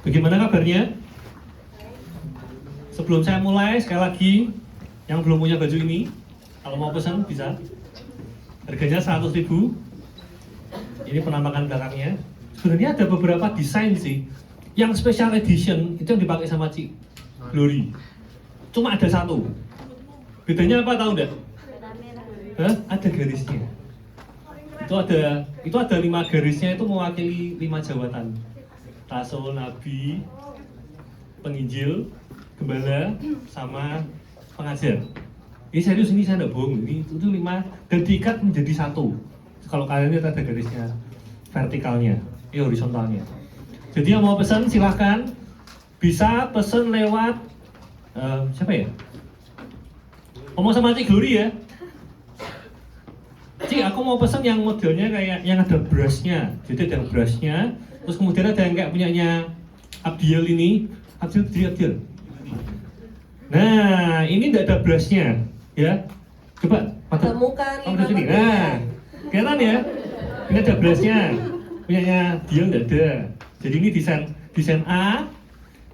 Bagaimana kabarnya? Sebelum saya mulai, sekali lagi, yang belum punya baju ini, kalau mau pesan bisa. Harganya 100.000. Ini penampakan belakangnya. Sebenarnya ada beberapa desain sih. Yang special edition itu yang dipakai sama Ci Glory. Cuma ada satu. Bedanya apa tahu enggak? Ada garisnya. Itu ada 5 garisnya, itu mewakili 5 jawatan. Rasul, Nabi, Penginjil, Gembala, sama Pengajar. Ini serius, ini saya tidak bohong. Ini itu 5 dan diikat menjadi satu. Kalau kalian lihat ada garisnya vertikalnya, horizontalnya. Jadi yang mau pesan silahkan, bisa pesan lewat siapa ya? Ngomong sama Cik Glory ya. Cik, aku mau pesan yang modelnya kayak yang ada brushnya. Jadi ada brushnya. Terus kemudian ada yang kayak punyanya Abdiel ini. Abdiel. Nah, ini tidak ada brushnya, ya. Coba temukan di sini. Nah, kelihatan ya. Ini ada brushnya. Punyanya Abdiel tidak ada. Jadi ini desain A,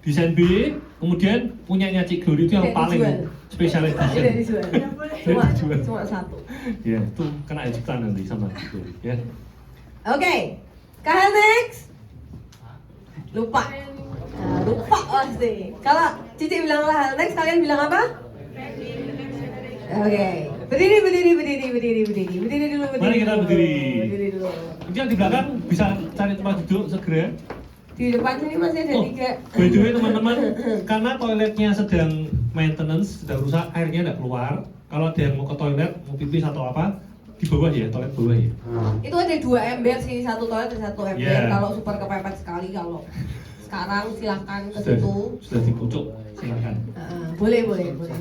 desain B, kemudian punyanya Cik Glory itu yang paling special edition. Cuma satu. Ya, itu kena ejekan nanti sama Cik Glory, ya. Oke, Kak next. Lupa pasti. Kalau Cici bilang lah next, kalian bilang apa? Oke. Berdiri dulu. Mari kita berdiri. Berdiri dulu. Ini yang di belakang bisa cari tempat duduk segera. Di depan sini masih ada 3. By the way teman-teman, karena toiletnya sedang maintenance, sedang rusak, airnya tidak keluar. Kalau ada yang mau ke toilet, mau pipis atau apa, di bawah ya, toilet bawah ya. Itu ada 2 ember sih, satu toilet dan 1 ember. Yeah. Kalau super kepepet sekali, kalau sekarang silahkan ke situ. Sudah di pucuk, silahkan. Boleh.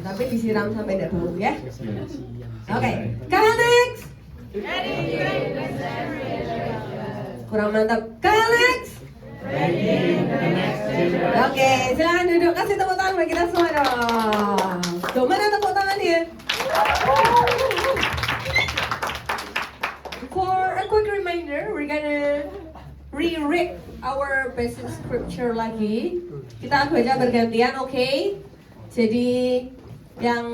Tapi disiram sampai tidak bau ya. Ya. Oke, Kak next. Kurang mantap. Kak next. Oke, silakan duduk. Kasih tepuk tangan bagi kita semua dong. Tuh, mana tepuk tangannya? For a quick reminder, we're gonna reread our basic scripture lagi. Kita baca bergantian, oke? Jadi yang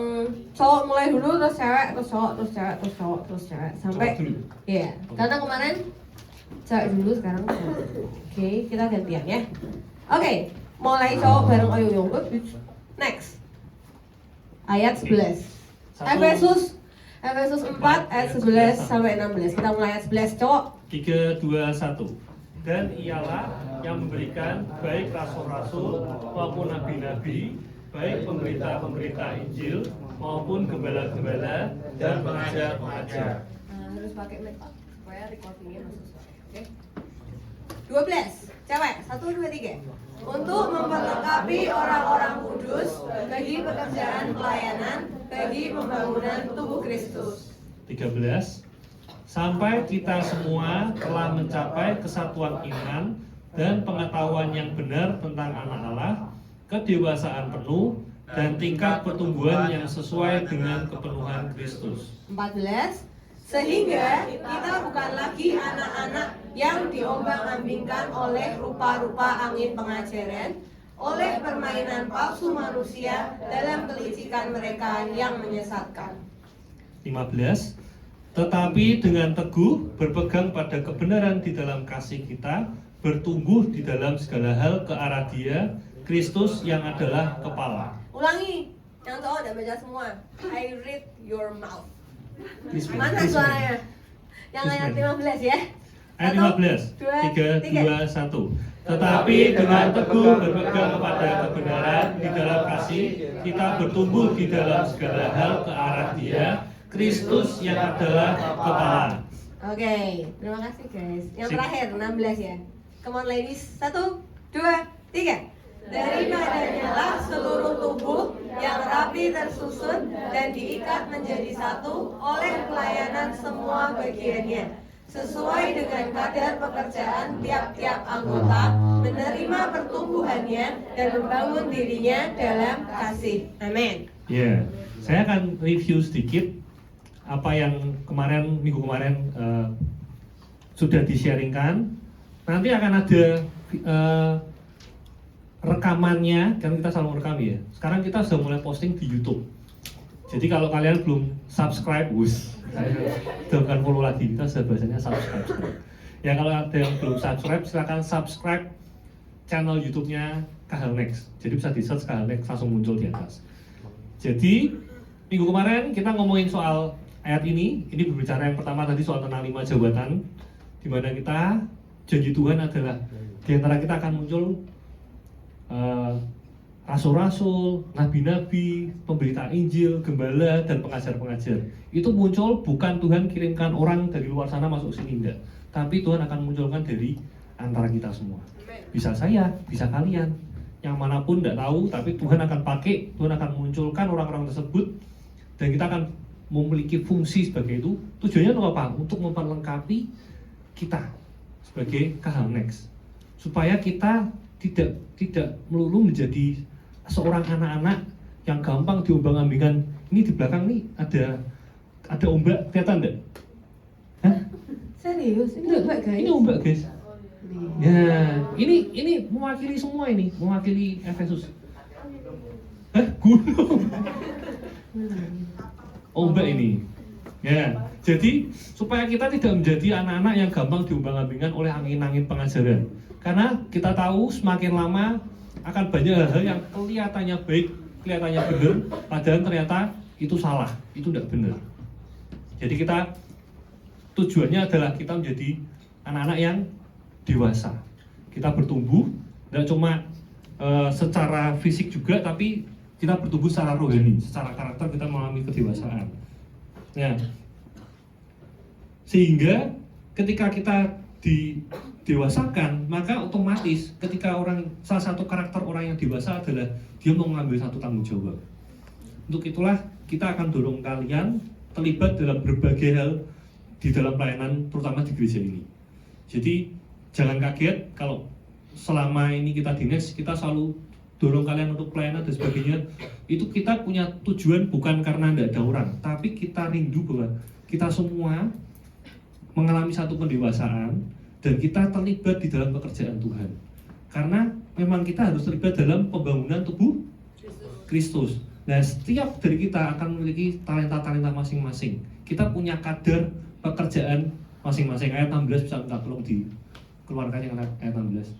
cowok mulai dulu, terus cewek, terus cowok, terus cewek, terus cowok, terus cewek sampai iya. Karena kemarin cewek dulu, sekarang cowok. Oke, kita gantian ya. Oke, mulai cowok bareng Ayu Yongkut. Next. Ayat 11. Efesus 4 ayat 11 sampai 16. Kita mulai ayat 11 cowok. 3, 2, 1. Dan ialah yang memberikan baik rasul-rasul maupun nabi-nabi, baik pemberita-pemberita Injil maupun gembala-gembala dan pengajar-pengajar. Harus pakai mic supaya recordingnya masuk suara. Oke. 12. Cewek. 1, 2, 3. Untuk memperlengkapi orang-orang kudus bagi pekerjaan pelayanan, bagi pembangunan tubuh Kristus. 13. Sampai kita semua telah mencapai kesatuan iman dan pengetahuan yang benar tentang anak Allah, kedewasaan penuh, dan tingkat pertumbuhan yang sesuai dengan kepenuhan Kristus. 14. Sehingga kita bukan lagi anak-anak yang diombang-ambingkan oleh rupa-rupa angin pengajaran, oleh permainan palsu manusia dalam kelicikan mereka yang menyesatkan. 15. Tetapi dengan teguh berpegang pada kebenaran di dalam kasih kita, bertumbuh di dalam segala hal ke arah Dia, Kristus yang adalah kepala. Ulangi, yang cowok udah baca semua. I read your mouth. Please, Mana please, suaranya? Yang Please, ayat please. 15 ya? Ayat 15, 3, 2, 1. Tetapi dengan teguh berpegang kepada kebenaran di dalam kasih, kita bertumbuh di dalam segala hal ke arah Dia, Kristus yang adalah kepala. Oke, terima kasih guys. Yang Sip. terakhir 16 ya. Come on ladies, 1, 2, 3. Daripadanya lah seluruh tubuh yang rapi tersusun dan diikat menjadi satu oleh pelayanan semua bagiannya, sesuai dengan kadar pekerjaan tiap-tiap anggota, menerima pertumbuhannya dan membangun dirinya dalam kasih. Amin. Ya, saya akan review sedikit apa yang minggu kemarin sudah di-sharingkan. Nanti akan ada rekamannya, kan kita selalu rekam ya. Sekarang kita sudah mulai posting di YouTube. Jadi kalau kalian belum subscribe, sudah bukan follow lagi, kita sudah bahasanya subscribe. Ya kalau ada yang belum subscribe, silakan subscribe channel YouTube-nya KHL Next. Jadi bisa di search KHL Next, langsung muncul di atas. Jadi minggu kemarin kita ngomongin soal ayat ini berbicara yang pertama tadi soal tentang 5 jabatan, di mana kita janji Tuhan adalah di antara kita akan muncul rasul-rasul, nabi-nabi, pemberita Injil, gembala, dan pengajar-pengajar. Itu muncul bukan Tuhan kirimkan orang dari luar sana masuk sini, enggak. Tapi Tuhan akan munculkan dari antara kita semua. Bisa saya, bisa kalian. Yang manapun enggak tahu, tapi Tuhan akan pakai, Tuhan akan munculkan orang-orang tersebut. Dan kita akan memiliki fungsi sebagai itu. Tujuannya untuk apa? Untuk memperlengkapi kita sebagai KHL Next. Supaya kita tidak melulu menjadi seorang anak-anak yang gampang diombang-ambingkan. Ini di belakang nih ada ombak, kelihatan enggak? Hah? Serius? Ini ombak guys? Ini ombak guys. Ya, ini mewakili semua ini, mewakili Efesus. Hah? Gunung. Ombak ini. Ya, jadi supaya kita tidak menjadi anak-anak yang gampang diombang-ambingkan oleh angin-angin pengajaran. Karena kita tahu semakin lama akan banyak hal-hal yang kelihatannya baik, kelihatannya benar, padahal ternyata itu salah, itu tidak benar. Jadi kita tujuannya adalah kita menjadi anak-anak yang dewasa. Kita bertumbuh, tidak cuma secara fisik juga, tapi kita bertumbuh secara rohani, secara karakter kita mengalami kedewasaan. Ya. Sehingga ketika kita didewasakan, maka otomatis ketika salah satu karakter orang yang dewasa adalah dia mau mengambil satu tanggung jawab. Untuk itulah kita akan dorong kalian terlibat dalam berbagai hal di dalam pelayanan, terutama di gereja ini. Jadi jangan kaget kalau selama ini kita di Next, kita selalu dorong kalian untuk pelayanan dan sebagainya. Itu kita punya tujuan bukan karena tidak ada orang, tapi kita rindu bahwa kita semua mengalami satu pendewasaan dan kita terlibat di dalam pekerjaan Tuhan. Karena memang kita harus terlibat dalam pembangunan tubuh Kristus. Nah, setiap dari kita akan memiliki talenta-talenta masing-masing. Kita punya kadar pekerjaan masing-masing. Ayat 16 bisa minta tolong dikeluarkan yang ayat 16.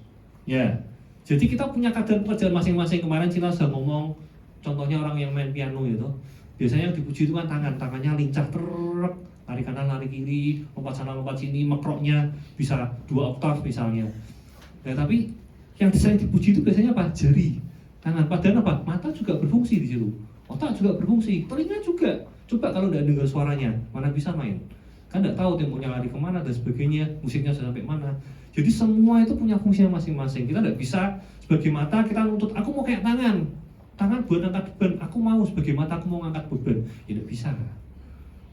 Ya. Jadi kita punya kadar pekerjaan masing-masing. Kemarin kita sudah ngomong contohnya orang yang main piano gitu. Biasanya yang dipuji itu kan tangannya lincah terus, lari kanan, lari kiri, lompat sana, lompat sini, mekroknya bisa 2 oktav misalnya. Nah, tapi yang sering dipuji itu biasanya apa? Jari, tangan. Padahal apa? Mata juga berfungsi di situ, otak juga berfungsi, telinga juga. Coba kalau nggak dengar suaranya, mana bisa main? Kan nggak tahu temponya lari kemana dan sebagainya, musiknya sudah sampai mana. Jadi semua itu punya fungsinya masing-masing. Kita nggak bisa sebagai mata kita nuntut, aku mau kayak tangan buat angkat beban, aku mau sebagai mata aku mau angkat beban. Ya nggak bisa.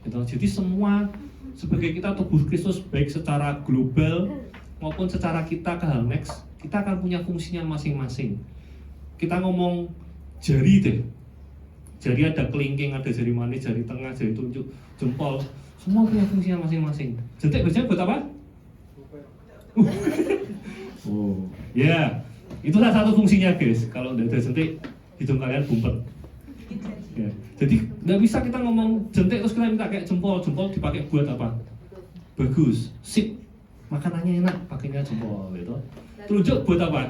Gitu. Jadi semua sebagai kita tubuh Kristus baik secara global maupun secara kita KHL Next, kita akan punya fungsinya masing-masing. Kita ngomong jari deh, jari ada kelingking, ada jari manis, jari tengah, jari tunjuk, jempol, semua punya fungsinya masing-masing. Jentik biasanya buat apa? Oh, ya, itulah satu fungsinya guys. Kalau udah ada jentik, hidung kalian bumpet. Ya. Jadi nggak bisa kita ngomong jentik terus kita minta kayak jempol dipakai buat apa? Bagus, sip, makanannya enak, pakainya jempol gitu. Telunjuk buat apa?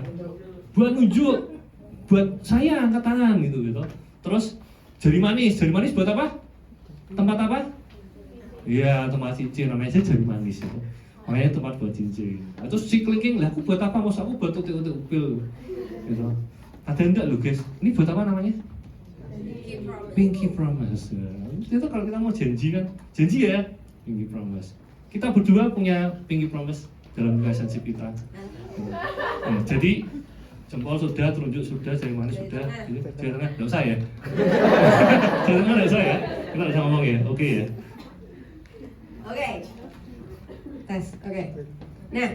Buat nunjuk, buat saya angkat tangan gitu. Terus jari manis buat apa? Tempat apa? Iya, tempat cincin, namanya aja jari manis itu. Makanya tempat buat cincin. Nah, terus si kelingking, lah aku buat apa? Maksud aku buat utik-utik upil gitu. Ada enggak lo guys? Ini buat apa namanya? Pinky Promise. Itu kalau kita mau janji kan, janji ya, Pinky Promise. Kita berdua punya Pinky Promise dalam relationship kita. Ya, jadi jempol sudah, telunjuk sudah, jari manis sudah, jari tengah nggak usah ya. Jari tengah nggak usah ya. Kita nggak usah ngomong ya, oke ya. Oke. Tes, oke. Nah,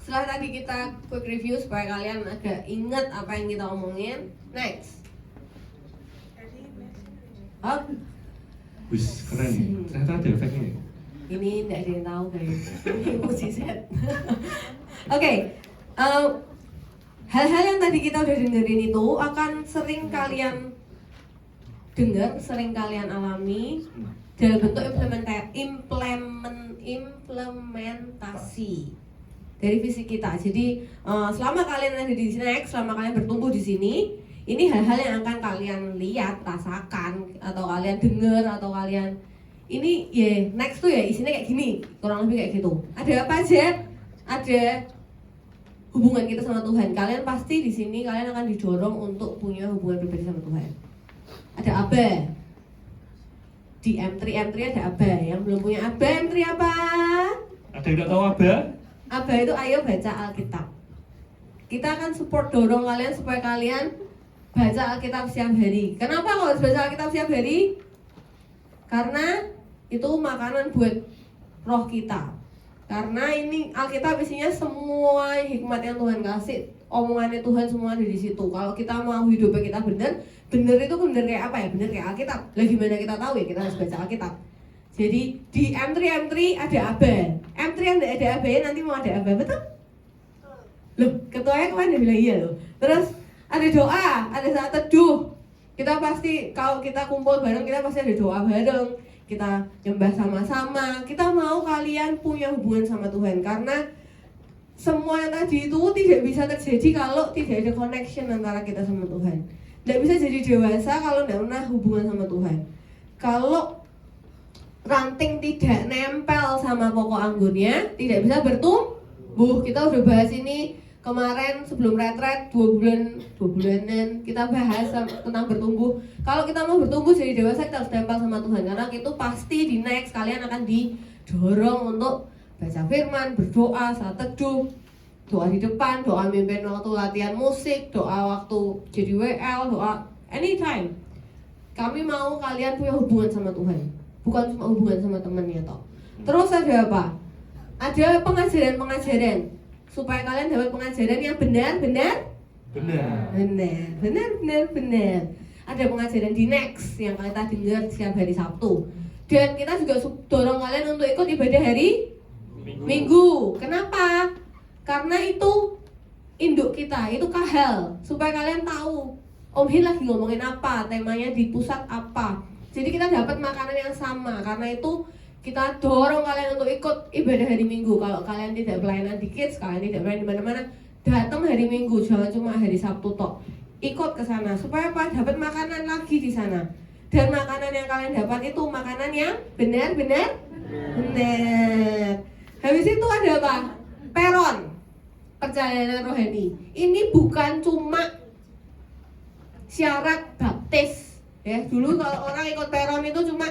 setelah tadi kita quick review supaya kalian agak ingat apa yang kita omongin. Next. Oh, Wis keren nih, ternyata ada efeknya. ini tidak ada yang tahu guys. Ini musisi set. Oke, hal-hal yang tadi kita udah dengerin itu akan sering kalian dengar, sering kalian alami dalam bentuk implementasi dari visi kita. Jadi selama kalian ada di sini, selama kalian bertumbuh di sini, ini hal-hal yang akan kalian lihat, rasakan, atau kalian dengar, atau kalian ini ya next tuh ya isinya kayak gini, kurang lebih kayak gitu. Ada apa aja? Ada hubungan kita sama Tuhan. Kalian pasti di sini kalian akan didorong untuk punya hubungan pribadi sama Tuhan. Ada Aba. Di M3 ada Aba. Yang belum punya Aba, M3 apa? Ada yang tidak tahu Aba? Aba itu ayo baca Alkitab. Kita akan support, dorong kalian supaya kalian baca Alkitab setiap hari. Kenapa kok harus baca Alkitab setiap hari? Karena itu makanan buat roh kita. Karena ini Alkitab isinya semua hikmat yang Tuhan kasih, omongannya Tuhan semua ada di situ. Kalau kita mau hidupnya kita benar itu benar kayak apa ya? Benar kayak Alkitab. Lah gimana kita tahu ya? Kita harus baca Alkitab. Jadi di M3 ada Aba. M3 yang ada Aba ya nanti mau ada Aba, betul? Loh, ketuanya kemarin dia bilang iya loh. Terus ada doa, ada saat teduh. Kita pasti kalau kita kumpul bareng kita pasti ada doa bareng. Kita nyembah sama-sama. Kita mau kalian punya hubungan sama Tuhan karena semua yang tadi itu tidak bisa terjadi kalau tidak ada connection antara kita sama Tuhan. Tidak bisa jadi dewasa kalau tidak pernah hubungan sama Tuhan. Kalau ranting tidak nempel sama pokok anggurnya, tidak bisa bertumbuh. Kita udah bahas ini kemarin sebelum retret 2 bulanan kita bahas tentang bertumbuh. Kalau kita mau bertumbuh jadi dewasa kita harus tempel sama Tuhan karena itu pasti di next kalian akan didorong untuk baca firman, berdoa, saat teduh, doa di depan, doa mimpin waktu latihan musik, doa waktu jadi WL, doa anytime. Kami mau kalian punya hubungan sama Tuhan, bukan cuma hubungan sama temannya toh. Terus ada apa? Ada pengajaran supaya kalian dapat pengajaran yang benar. Ada pengajaran di next yang kita dengar setiap hari Sabtu. Dan kita juga dorong kalian untuk ikut ibadah hari Minggu. Kenapa? Karena itu induk kita, itu kahal. Supaya kalian tahu Om Hin lagi ngomongin apa, temanya di pusat apa. Jadi kita dapat makanan yang sama. Karena itu kita dorong kalian untuk ikut ibadah hari Minggu. Kalau kalian tidak pelayanan di kids, kalian tidak pelayanan di mana-mana, datang hari Minggu, jangan cuma hari Sabtu tok. Ikut ke sana supaya apa? Dapat makanan lagi di sana. Dan makanan yang kalian dapat itu makanan yang benar. Habis itu ada apa? Peron, perjalanan rohani. Ini bukan cuma syarat baptis. Ya, dulu kalau orang ikut peron itu cuma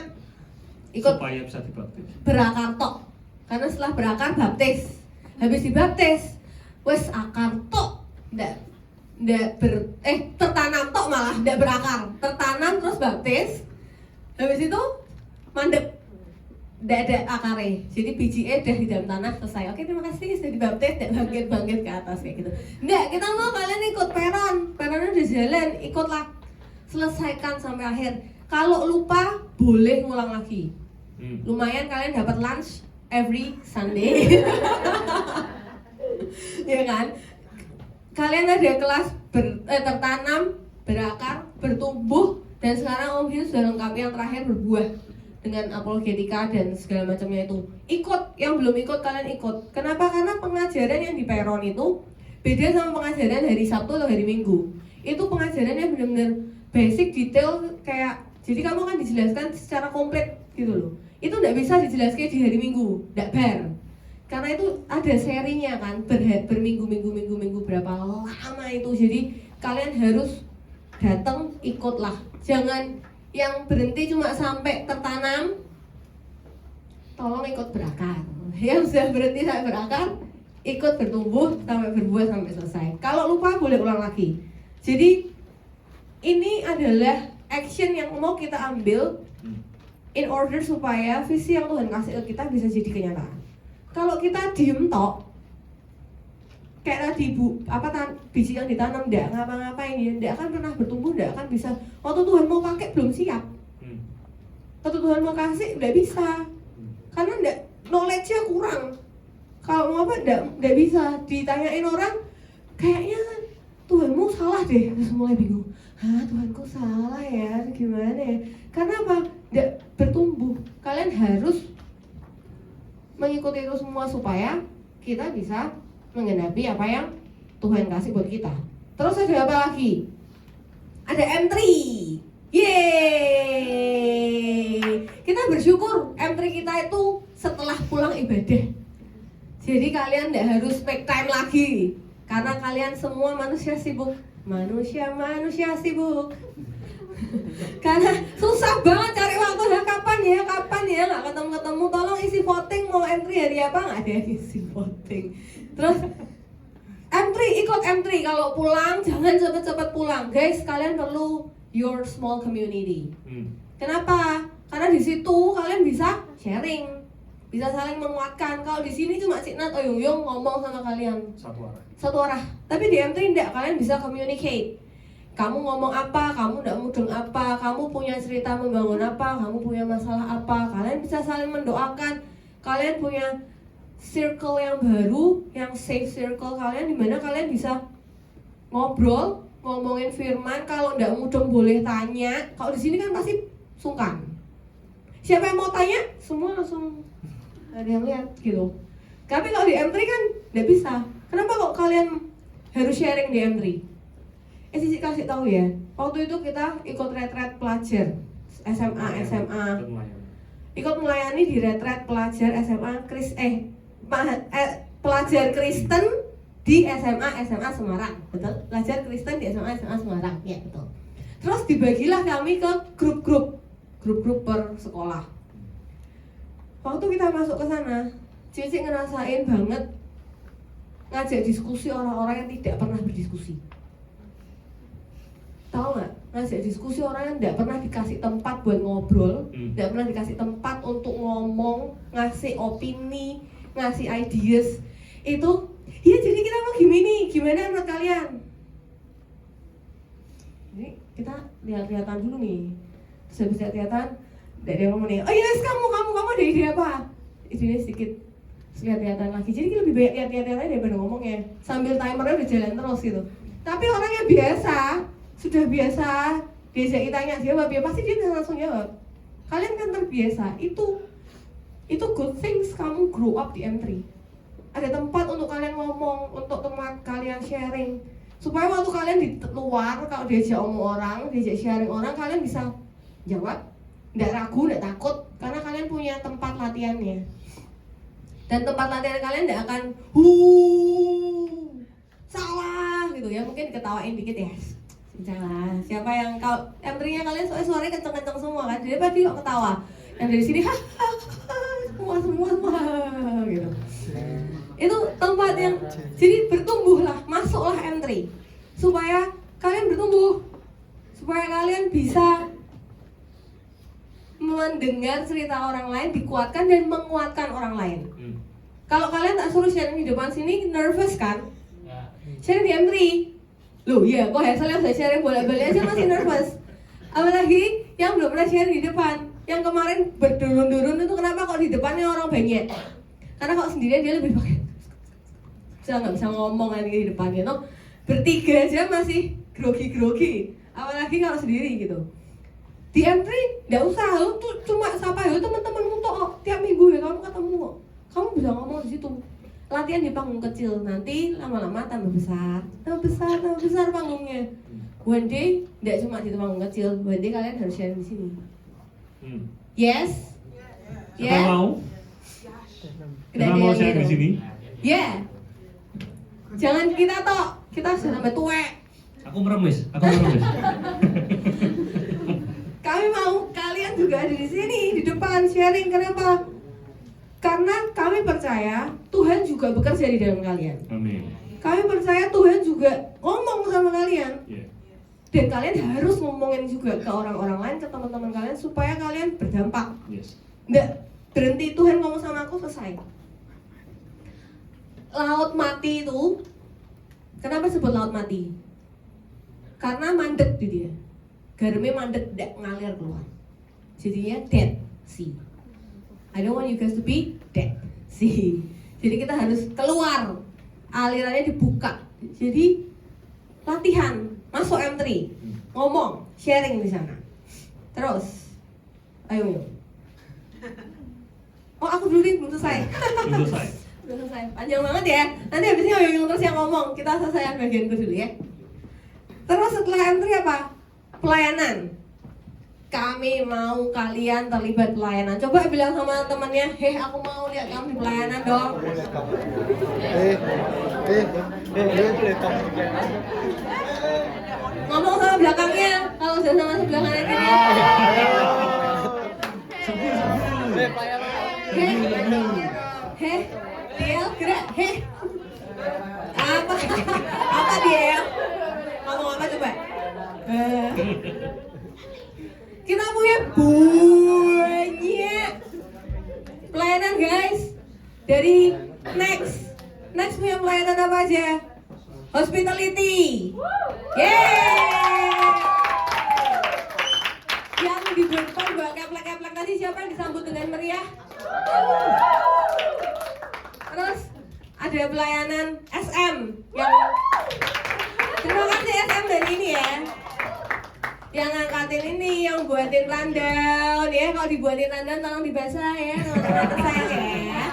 ikut supaya bisa dibaptis. Berakar tok. Karena setelah berakar baptis. Habis dibaptis, wes akar tok. Tertanam tok malah, ndak berakar. Tertanam terus baptis. Habis itu mandek. Ndak ada akarnya. Jadi bijinya udah di dalam tanah selesai. Oke, terima kasih sudah dibaptis, ndak bangkit ke atas kayak gitu. Ndak, kita mau kalian ikut peron. Peronnya udah jalan, ikutlah. Selesaikan sampai akhir. Kalau lupa boleh ngulang lagi. Lumayan kalian dapat lunch every Sunday. Ya kan? Kalian ada kelas tertanam, berakar, bertumbuh, dan sekarang Om Hin sudah lengkap yang terakhir berbuah dengan apologetika dan segala macamnya itu. Ikut, yang belum ikut kalian ikut. Kenapa? Karena pengajaran yang di peron itu beda sama pengajaran hari Sabtu atau hari Minggu. Itu pengajarannya benar-benar basic, detail, kayak jadi kamu akan dijelaskan secara komplit gitu loh. Itu tidak bisa dijelaskan di hari Minggu, tidak bar. Karena itu ada serinya kan, berminggu berapa lama itu. Jadi kalian harus datang, ikutlah. Jangan yang berhenti cuma sampai tertanam. Tolong ikut berakar. Yang sudah berhenti sampai berakar, ikut bertumbuh sampai berbuah sampai selesai. Kalau lupa boleh ulang lagi. Jadi ini adalah action yang mau kita ambil in order supaya visi yang Tuhan kasih ke kita bisa jadi kenyataan. Kalau kita diem tok, kayak tadi biji yang ditanam ndak ngapa-ngapain ya, ndak akan pernah bertumbuh, ndak akan bisa. Waktu Tuhan mau pakai belum siap. Waktu Tuhan mau kasih ndak bisa. Karena ndak knowledge-nya kurang. Kalau mau apa ndak bisa. Ditanyain orang, kayaknya Tuhanmu salah deh. Terus mulai bingung, Tuhanku salah ya, gimana ya? Karena apa? Nggak bertumbuh. Kalian harus mengikuti itu semua supaya kita bisa menggenapi apa yang Tuhan kasih buat kita. Terus ada apa lagi? Ada M3. Yeay. Kita bersyukur M3 kita itu setelah pulang ibadah. Jadi kalian tidak harus make time lagi, karena kalian semua manusia sibuk. Manusia sibuk. Karena susah banget cari waktu, kapan ya nggak ketemu. Tolong isi voting mau M3 hari apa, nggak ada yang isi voting. Terus M3, ikut M3. Kalau pulang jangan cepet-cepet pulang, guys. Kalian perlu your small community. Kenapa? Karena di situ kalian bisa sharing, bisa saling menguatkan. Kalau di sini cuma Cik Nat, Yung ngomong sama kalian satu arah. Tapi di M3 enggak, kalian bisa communicate. Kamu ngomong apa, kamu enggak mudeng apa, kamu punya cerita membangun apa, kamu punya masalah apa, kalian bisa saling mendoakan. Kalian punya circle yang baru, yang safe circle kalian, dimana kalian bisa ngobrol, ngomongin firman. Kalau enggak mudeng boleh tanya. Kalau di sini kan pasti sungkan. Siapa yang mau tanya, semua langsung ada yang lihat gitu. Tapi kalau di M3 kan enggak bisa. Kenapa kok kalian harus sharing di M3? Cici kasih tahu ya. Waktu itu kita ikut retret pelajar SMA. Ikut melayani di retret pelajar SMA pelajar Kristen di SMA Semarang. Betul? Pelajar Kristen di SMA Semarang. Ya, betul. Terus dibagilah kami ke grup-grup per sekolah. Waktu kita masuk ke sana, Cici ngerasain banget ngajak diskusi orang-orang yang tidak pernah berdiskusi. Tahu nggak? Ngajak diskusi orang yang tidak pernah dikasih tempat buat ngobrol, tidak pernah dikasih tempat untuk ngomong, ngasih opini, ngasih ideas. Itu, ya jadi kita mau gimana menurut kalian? Ini kita lihat-lihatan dulu nih. Terus habis lihat-lihatan, ada yang ngomong nih, oh yes, kamu ada ide apa? Idenya sedikit, lihat-lihatan lagi. Jadi lebih banyak lihat-lihatan aja daripada ngomongnya. Sambil timernya udah jalan terus gitu. Tapi orang yang sudah biasa diajak tanya jawab, ya pasti dia langsung jawab. Kalian kan terbiasa. Itu good things kamu grow up di M3. Ada tempat untuk kalian ngomong, untuk tempat kalian sharing. Supaya waktu kalian di luar, kalau diajak omong orang, diajak sharing orang, kalian bisa jawab. Nggak ragu, nggak takut, karena kalian punya tempat latihannya. Dan tempat latihan kalian nggak akan salah gitu ya, mungkin diketawain dikit ya, salah. Siapa yang kalau M3-nya kalian suaranya kenceng-kenceng semua kan, jadi pasti kok ketawa. Yang dari sini semua gitu. Itu tempat yang jadi bertumbuhlah, masuklah M3 supaya kalian bertumbuh, supaya kalian bisa mendengar cerita orang lain, dikuatkan dan menguatkan orang lain. Kalau kalian tak suruh sharing di depan sini, nervous kan? Sharing di M3, loh ya, kok Hazel yang bisa sharing bolak-balik aja masih nervous. Apalagi yang belum pernah sharing di depan. Yang kemarin berdurun-durun itu kenapa kok di depannya orang banyak? Karena kok sendirian dia lebih pakai, saya nggak bisa ngomong lagi di depannya. No, bertiga aja masih grogi-grogi. Apalagi kalau sendiri gitu. Di M3 nggak usah, lu tuh cuma sapa ya teman-temanmu tuh tiap minggu ya kamu ketemu kok. Kamu bisa ngomong di situ. Latihan di panggung kecil, nanti lama-lama tambah besar panggungnya. One day nggak cuma di panggung kecil, one day kalian harus share di sini. Yes? Siapa mau? Kita mau share di sini? Ya. Jangan kita sudah sampai tuwek. Aku meremis. Kami mau kalian juga ada di sini, di depan sharing. Kenapa? Karena kami percaya Tuhan juga bekerja di dalam kalian. Amin. Kami percaya Tuhan juga ngomong sama kalian. Yeah. Dan kalian harus ngomongin juga ke orang-orang lain, ke teman-teman kalian supaya kalian berdampak. Yes. Nggak berhenti Tuhan ngomong sama aku selesai. Laut mati itu, kenapa sebut laut mati? Karena mandek di dia. Garamnya mandek, tidak ngalir keluar. Jadinya dead sea. I don't want you guys to be dead sea. Jadi kita harus keluar, alirannya dibuka. Jadi latihan, masuk M3, ngomong, sharing di sana. Terus, ayo. Oh aku dulu nih, belum selesai. Belum selesai. Belum selesai, panjang banget ya. Nanti habisnya Ayo terus yang ngomong, kita selesaikan bagianku dulu ya. Terus setelah M3 apa? Pelayanan. Kami mau kalian terlibat pelayanan. Coba bilang sama temannya, heh aku mau lihat kamu di pelayanan dong. Ngomong sama belakangnya, kalau sudah sama sebelah kanan ini. Heh, Diel gerak, heh. Apa Diel? Ngomong apa coba? Kita punya banyak pelayanan guys. Dari Next punya pelayanan apa aja? Hospitality. Yeay. Yang di depan bawa keplek-keplek tadi siapa yang disambut dengan meriah? Terus ada pelayanan SM yang terima kasih SM dari ini ya. Yang ngangkatin ini, yang buatin rundown ya. Kalau dibuatin rundown tolong dibasah ya, teman-teman sayang ya.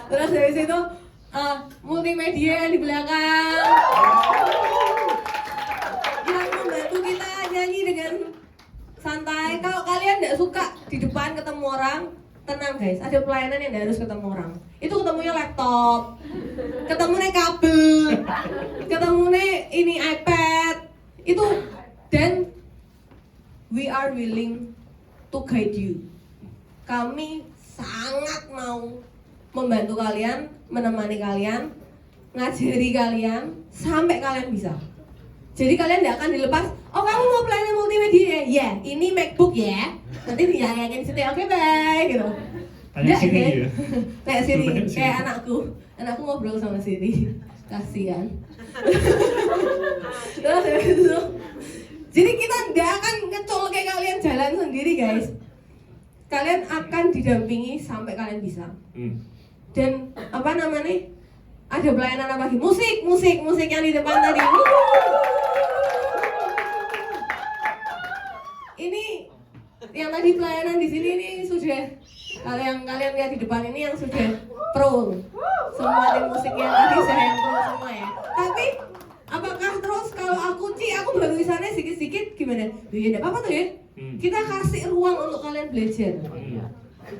Terus dari situ multimedia yang di belakang yang membantu kita nyanyi dengan santai. Kalau kalian tidak suka di depan ketemu orang, tenang guys, ada pelayanan yang tidak harus ketemu orang. Itu ketemunya laptop, ketemunya kabel, ketemunya ini iPad. Itu dan we are willing to guide you. Kami sangat mau membantu kalian, menemani kalian, ngajari kalian sampai kalian bisa. Jadi kalian tidak akan dilepas. Oh kamu mau pelayanan multimedia? Ya, ini MacBook ya. Nanti diyakin situ. Oke bye gitu. Tanya Siri ya. Kayak Siri, kayak anakku ngobrol sama Siri. Kasian. Terus itu. Jadi kita tidak akan ngecol kayak kalian jalan sendiri guys. Kalian akan didampingi sampai kalian bisa. Dan apa namanya? Ada pelayanan apa lagi? Musik yang di depan tadi. Ini yang tadi pelayanan di sini ini sudah kalian lihat di depan ini yang sudah pro. Semua tim musik yang tadi saya yang pro semua ya. Tapi apakah terus kalau aku baru di sana sedikit gimana? Ya enggak apa-apa tuh ya. Kita kasih ruang untuk kalian belajar.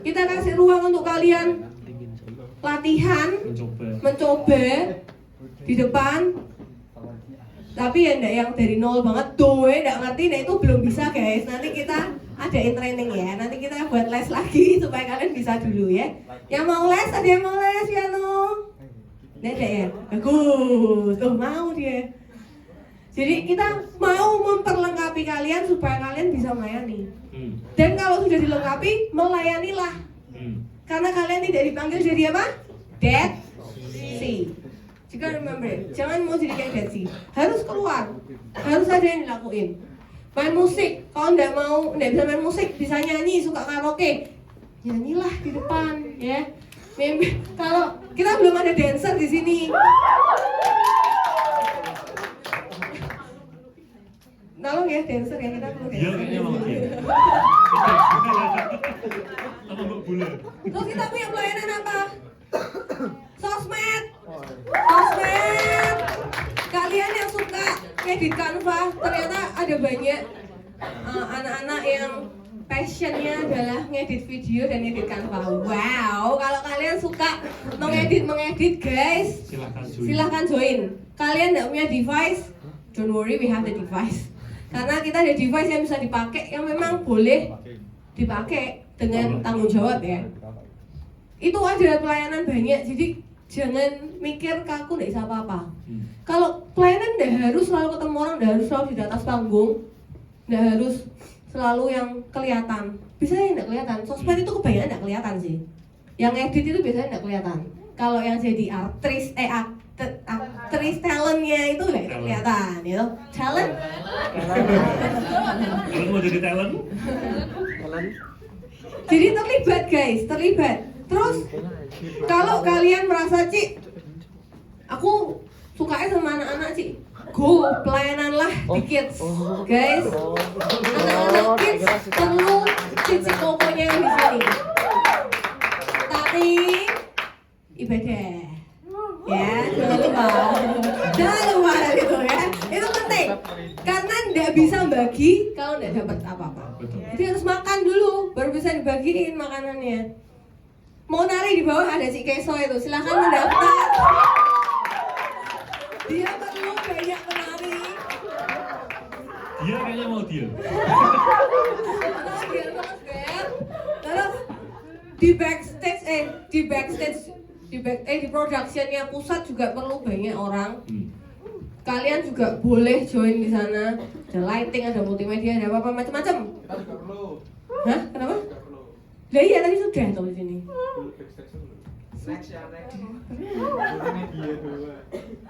Kita kasih ruang untuk kalian latihan, mencoba di depan. Tapi ya enggak yang dari nol banget, enggak ngerti, nah itu belum bisa guys. Nanti kita adain training ya. Nanti kita buat les lagi supaya kalian bisa dulu ya. Yang mau les, ada yang mau les piano? Nggak ada ya? Bagus, tuh mau dia. Jadi kita mau memperlengkapi kalian supaya kalian bisa melayani. Dan kalau sudah dilengkapi, melayanilah. Karena kalian tidak dipanggil jadi apa? Dead Sea. Jika remember, jangan mau jadi kayak Dead Sea. Harus keluar, harus ada yang dilakuin. Main musik, kalau nggak bisa main musik, bisa nyanyi, suka karaoke, nyanyilah di depan, ya. Kalau kita belum ada dancer di sini. Tolong ya dancer ya, kita perlu dancer. Iya, kayaknya mau dia. Apa Mbak Bule? Terus kita punya pelayanan apa? Sosmed. Kalian yang suka edit Canva, ternyata ada banyak anak-anak yang passionnya adalah ngedit video dan ngedit Canva. Wow, kalau kalian suka mengedit guys, silahkan join. Kalian tidak punya device, don't worry, we have the device. Karena kita ada device yang bisa dipakai, yang memang boleh dipakai dengan tanggung jawab ya. Itu ada pelayanan banyak, jadi jangan mikir kaku tidak bisa apa-apa. Kalau pelayanan tidak harus selalu ketemu orang, tidak harus selalu di atas panggung, tidak harus selalu yang kelihatan. Bisa yang tidak kelihatan. Sosmed itu kebanyakan tidak kelihatan sih. Yang edit itu biasanya tidak kelihatan. Kalau yang jadi aktris talentnya itu nggak kelihatan, gitu. Talent. Kalau mau jadi talent? Jadi terlibat guys, terlibat. Terus kalau kalian merasa Cik, aku sukanya sama anak-anak Cik, go go pelayanan lah di kids, guys. Anak-anak kids perlu cici kokonya yang di sini. Tapi ibadah, ya jangan lupa itu ya, itu penting. Karena nggak bisa bagi kalau nggak dapat apa-apa. Jadi harus makan dulu, baru bisa dibagiin makanannya. Mau nari di bawah ada si Keso itu, silahkan mendaftar. Dia perlu banyak menari. Dia kayaknya mau dia. Terus di productionnya pusat juga perlu banyak orang. Kalian juga boleh join di sana. Ada lighting, ada multimedia, ada apa-apa macam-macam. Kita juga perlu. Hah? Kenapa? Juga perlu. Lah iya tadi sudah tuh di sini. Next ya next. Media dua.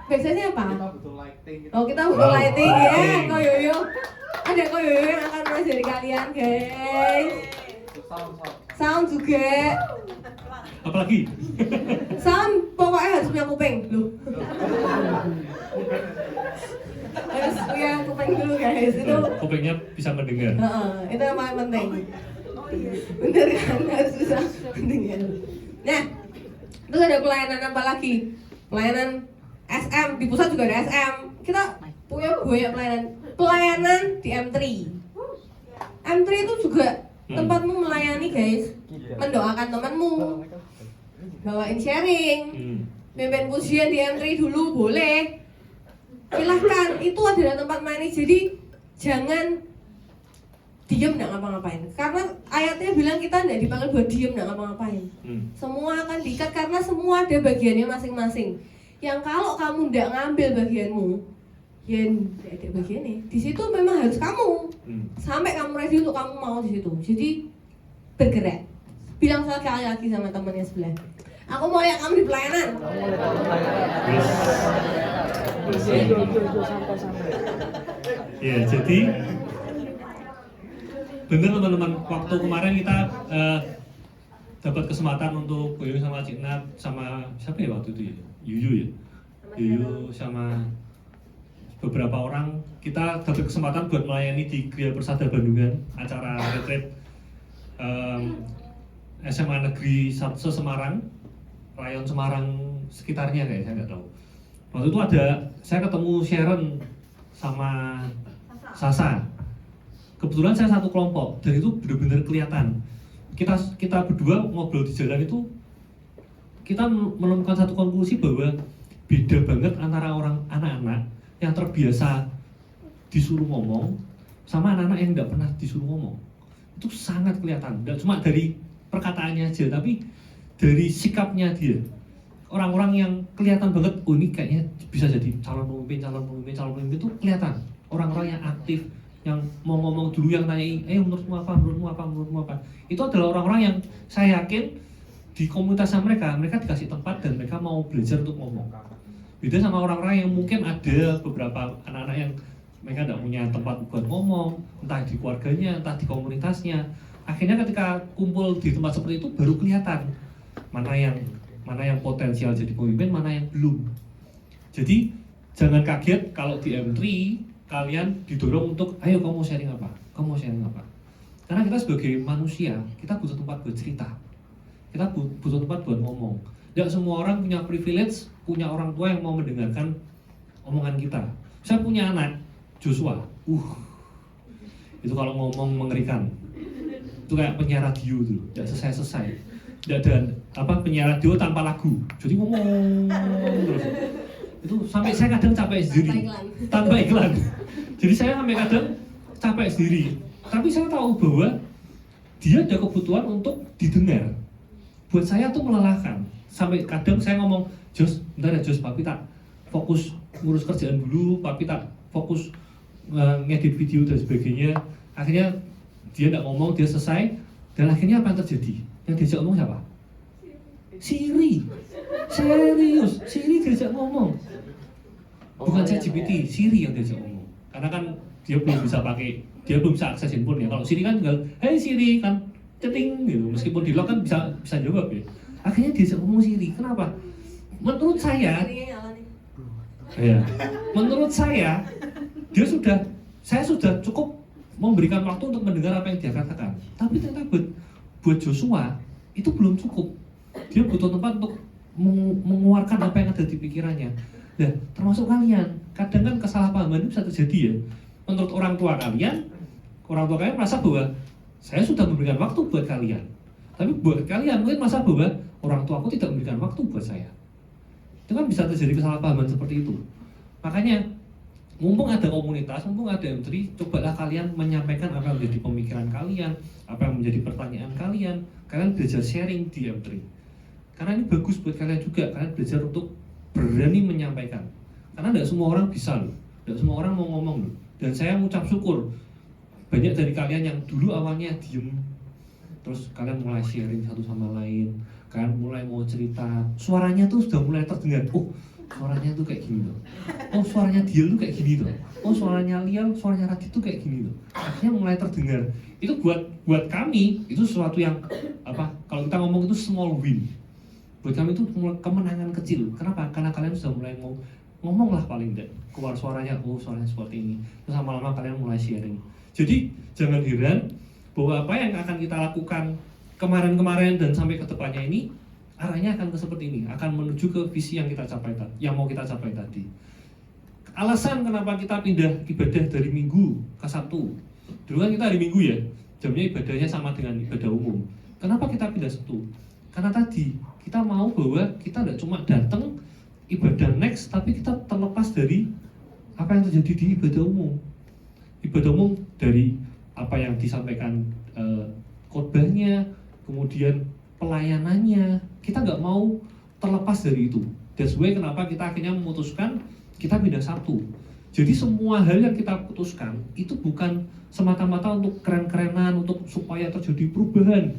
Backstage-nya apa? Kita butuh lighting. Oh kita butuh Wow, lighting ya, lighting. Koyoyo. Ada Koyoyo yang akan mengajari kalian guys. Sound. Sound juga. Apalagi? Sound pokoknya harus punya kuping loh. Harus punya kuping dulu guys itu. Kupingnya bisa mendengar. Itu yang paling penting. Bener kan harus bisa mendengar. Nah, terus ada pelayanan apa lagi? Pelayanan SM di pusat juga ada SM. Kita punya banyak pelayanan di M3. M3 itu juga tempatmu melayani guys, mendoakan temanmu, bawain sharing, pimpin pujian di M3 dulu boleh. Silahkan, itu adalah tempat melayani. Jadi jangan diem nggak ngapa-ngapain. Karena ayatnya bilang kita nggak dipanggil buat diem nggak ngapa-ngapain. Semua akan diikat karena semua ada bagiannya masing-masing. Yang kalau kamu nggak ngambil bagianmu, ya nggak ada bagiannya. Di situ memang harus kamu. Sampai kamu ready untuk kamu mau di situ. Jadi bergerak. Bilang sekali lagi sama temannya sebelah. Aku mau ya kamu di pelayanan. Ya, jadi bener teman-teman, waktu kemarin kita dapat kesempatan untuk Boyo sama Cik Nat sama siapa ya waktu itu ya? Yuyu ya? Yuyu sama beberapa orang, kita dapat kesempatan buat melayani di Gria Persada Bandungan, acara retreat SMA Negeri 1 Semarang, rayon Semarang sekitarnya kayak saya nggak tahu. Waktu itu saya ketemu Sharon sama Sasa. Kebetulan saya satu kelompok dan itu benar-benar kelihatan. Kita berdua ngobrol di jalan itu, kita menemukan satu konklusi bahwa beda banget antara anak-anak yang terbiasa disuruh ngomong sama anak-anak yang nggak pernah disuruh ngomong. Itu sangat kelihatan. Nggak cuma dari perkataannya aja, tapi dari sikapnya dia. Orang-orang yang kelihatan banget, oh ini kayaknya bisa jadi calon pemimpin itu kelihatan. Orang-orang yang aktif, yang mau ngomong dulu, yang nanyain, menurutmu apa. Itu adalah orang-orang yang saya yakin di komunitasnya mereka dikasih tempat dan mereka mau belajar untuk ngomong. Beda sama orang-orang yang mungkin ada beberapa anak-anak yang mereka tidak punya tempat buat ngomong, entah di keluarganya, entah di komunitasnya. Akhirnya ketika kumpul di tempat seperti itu baru kelihatan mana yang potensial jadi pemimpin, mana yang belum. Jadi jangan kaget kalau di M3 kalian didorong untuk, ayo kamu sharing apa? Karena kita sebagai manusia, kita butuh tempat buat cerita. Kita butuh tempat buat ngomong. Tidak semua orang punya privilege, punya orang tua yang mau mendengarkan omongan kita. Saya punya anak, Joshua. Itu kalau ngomong mengerikan. Itu kayak penyiar radio tuh, tidak selesai. Tidak ada penyiar radio tanpa lagu. Jadi ngomong terus. Itu sampai saya kadang capek sendiri. Tanpa iklan. Jadi saya sampai kadang capek sendiri. Tapi saya tahu bahwa dia ada kebutuhan untuk didengar. Buat saya tuh melelahkan. Sampai kadang saya ngomong, Jos, bentar ya Jos, papi tak fokus ngurus kerjaan dulu, papi tak fokus ngedit video dan sebagainya. Akhirnya dia nggak ngomong, dia selesai. Dan akhirnya apa yang terjadi? Yang diajak ngomong siapa? Siri. Serius, Siri diajak ngomong. Bukan ChatGPT, Siri yang diajak ngomong. Karena kan dia belum bisa akses handphone ya. Kalau Siri kan tinggal, hey Siri kan chatting gitu. Meskipun di lock kan bisa jawab ya. Akhirnya diajak ngomong Siri. Kenapa? Menurut saya Ya, menurut saya saya sudah cukup memberikan waktu untuk mendengar apa yang dia katakan. Tapi ternyata buat Joshua itu belum cukup. Dia butuh tempat untuk mengeluarkan apa yang ada di pikirannya. Nah, termasuk kalian, kadang kan kesalahpahaman itu bisa terjadi ya. Menurut orang tua kalian merasa bahwa saya sudah memberikan waktu buat kalian. Tapi buat kalian mungkin merasa bahwa orang tua aku tidak memberikan waktu buat saya. Itu kan bisa terjadi kesalahpahaman seperti itu. Makanya mumpung ada komunitas, mumpung ada M3, cobalah kalian menyampaikan apa yang menjadi pemikiran kalian, apa yang menjadi pertanyaan kalian. Kalian belajar sharing di M3. Karena ini bagus buat kalian juga, kalian belajar untuk berani menyampaikan. Karena tidak semua orang bisa loh, tidak semua orang mau ngomong loh. Dan saya mengucap syukur banyak dari kalian yang dulu awalnya diem, terus kalian mulai sharing satu sama lain, kalian mulai mau cerita, suaranya tuh sudah mulai terdengar. Oh, suaranya tuh kayak gini loh. Oh, suaranya dia tuh kayak gini loh. Oh, suaranya Lial, suaranya Radit tuh kayak gini loh. Akhirnya mulai terdengar. Itu buat kami itu sesuatu yang apa? Kalau kita ngomong itu small win. Buat kami itu kemenangan kecil. Kenapa? Karena kalian sudah mulai mau ngomong lah paling tidak. Keluar suaranya, oh suaranya seperti ini. Terus lama-lama kalian mulai sharing. Jadi jangan heran bahwa apa yang akan kita lakukan kemarin-kemarin dan sampai ke depannya ini arahnya akan ke seperti ini, akan menuju ke visi yang kita capai tadi, yang mau kita capai tadi. Alasan kenapa kita pindah ibadah dari Minggu ke Sabtu. Dulu kan kita hari Minggu ya, jamnya ibadahnya sama dengan ibadah umum. Kenapa kita pindah Sabtu? Karena tadi kita mau bahwa kita tidak cuma datang ibadah next, tapi kita terlepas dari apa yang terjadi di ibadah umum. Ibadah umum dari apa yang disampaikan khotbahnya, kemudian pelayanannya, kita nggak mau terlepas dari itu. That's why kenapa kita akhirnya memutuskan kita pindah Sabtu. Jadi semua hal yang kita putuskan itu bukan semata-mata untuk keren-kerenan, untuk supaya terjadi perubahan.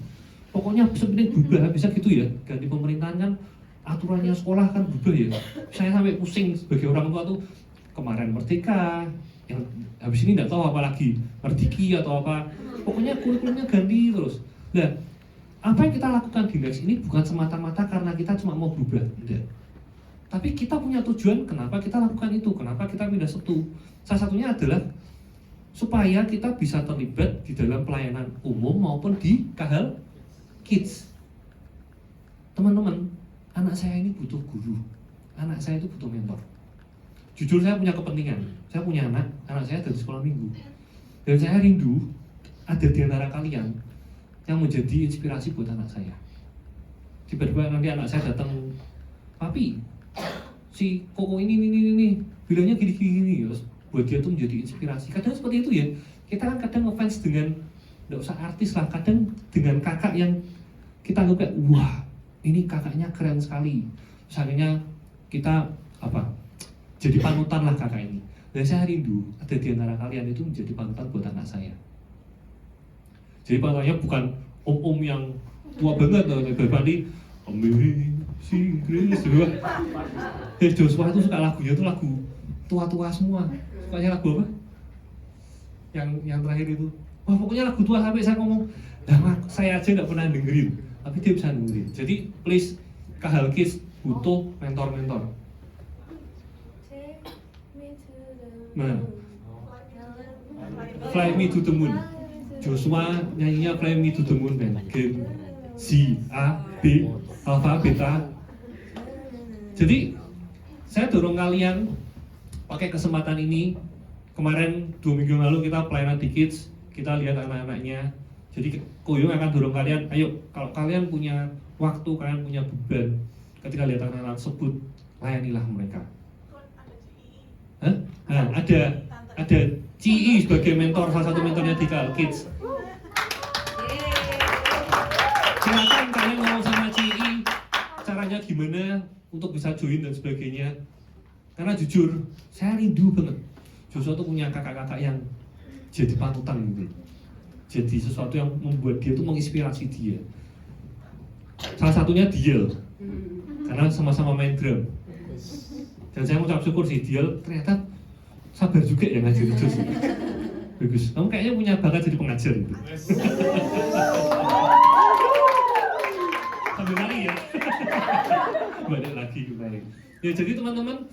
Pokoknya sebenarnya berubah, bisa gitu ya. Ganti pemerintahan kan, aturannya sekolah kan berubah ya. Saya sampai pusing sebagai orang tua tuh, kemarin merdeka, yang habis ini nggak tahu apa lagi, merdiki atau apa. Pokoknya kurikulumnya ganti terus. Nah, apa yang kita lakukan di Next ini bukan semata-mata karena kita cuma mau berubah, tidak. Tapi kita punya tujuan kenapa kita lakukan itu, kenapa kita pindah Sabtu. Salah satunya adalah supaya kita bisa terlibat di dalam pelayanan umum maupun di KHL Kids. Teman-teman, anak saya ini butuh guru, anak saya itu butuh mentor. Jujur saya punya kepentingan, saya punya anak saya dari sekolah minggu. Dan saya rindu ada di antara kalian yang menjadi inspirasi buat anak saya. Tiba-tiba nanti anak saya datang, papi, si Koko ini, bilangnya gini, terus buat dia tuh menjadi inspirasi. Kadang seperti itu ya, kita kan kadang ngefans dengan, nggak usah artis lah, kadang dengan kakak yang kita anggap kayak, wah, ini kakaknya keren sekali. Misalnya kita jadi panutan lah kakak ini. Dan saya rindu ada di antara kalian itu menjadi panutan buat anak saya. Jadi panutannya bukan om-om yang tua banget, berarti Amazing Grace juga. Joshua itu suka lagunya tuh lagu tua-tua semua. Sukanya lagu apa? Yang terakhir itu. Wah, pokoknya lagu tua sampai saya ngomong, nah, saya aja nggak pernah dengerin, tapi dia bisa dengerin. Jadi please, KHL Kids butuh mentor-mentor. Nah, Fly Me to the Moon. Joshua nyanyinya Fly Me to the Moon, Ben. Gen Z, A, B, Alpha, Beta. Jadi saya dorong kalian pakai kesempatan ini. Kemarin 2 minggu lalu kita pelayanan di Kids, kita lihat anak-anaknya. Jadi Koyong akan dorong kalian, ayo kalau kalian punya waktu, kalian punya beban, ketika lihat anak-anak tersebut, layanilah mereka. Hah? Nah, ada CI sebagai mentor, salah satu mentornya di KHL Kids. Silakan kalian ngomong sama CI caranya gimana untuk bisa join dan sebagainya. Karena jujur, saya rindu banget Joshua tuh punya kakak-kakak yang jadi panutan gitu. Jadi sesuatu yang membuat dia tuh menginspirasi dia. Salah satunya Diel, karena sama-sama main drum. Dan saya mengucap syukur sih, Diel ternyata sabar juga ya ngajar itu. Bagus, kamu kayaknya punya bakat jadi pengajar gitu. Sambil lari ya. Balik lagi kembali. Ya jadi teman-teman,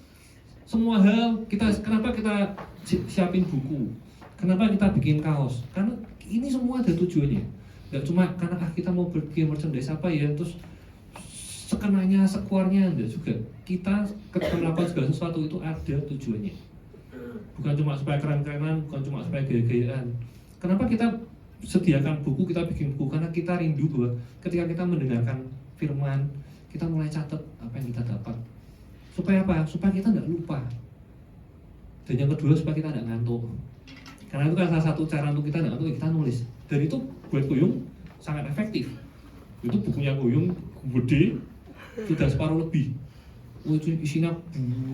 semua hal kenapa kita siapin buku, kenapa kita bikin kaos, karena ini semua ada tujuannya. Nggak cuma karena kita mau bikin merchandise apa ya, terus sekenanya, sekuarnya, enggak juga. Kita ketika melakukan segala sesuatu itu ada tujuannya. Bukan cuma supaya keren-kerenan, bukan cuma supaya gaya-gayaan. Kenapa kita sediakan buku, kita bikin buku? Karena kita rindu bahwa ketika kita mendengarkan firman, kita mulai catat apa yang kita dapat. Supaya apa? Supaya kita nggak lupa. Dan yang kedua, supaya kita nggak ngantuk. Karena itu kan salah satu cara untuk kita nggak ngantuk, kita nulis. Dan itu buat Kuyung sangat efektif. Itu bukunya Kuyung gede, sudah separuh lebih. Itu isinya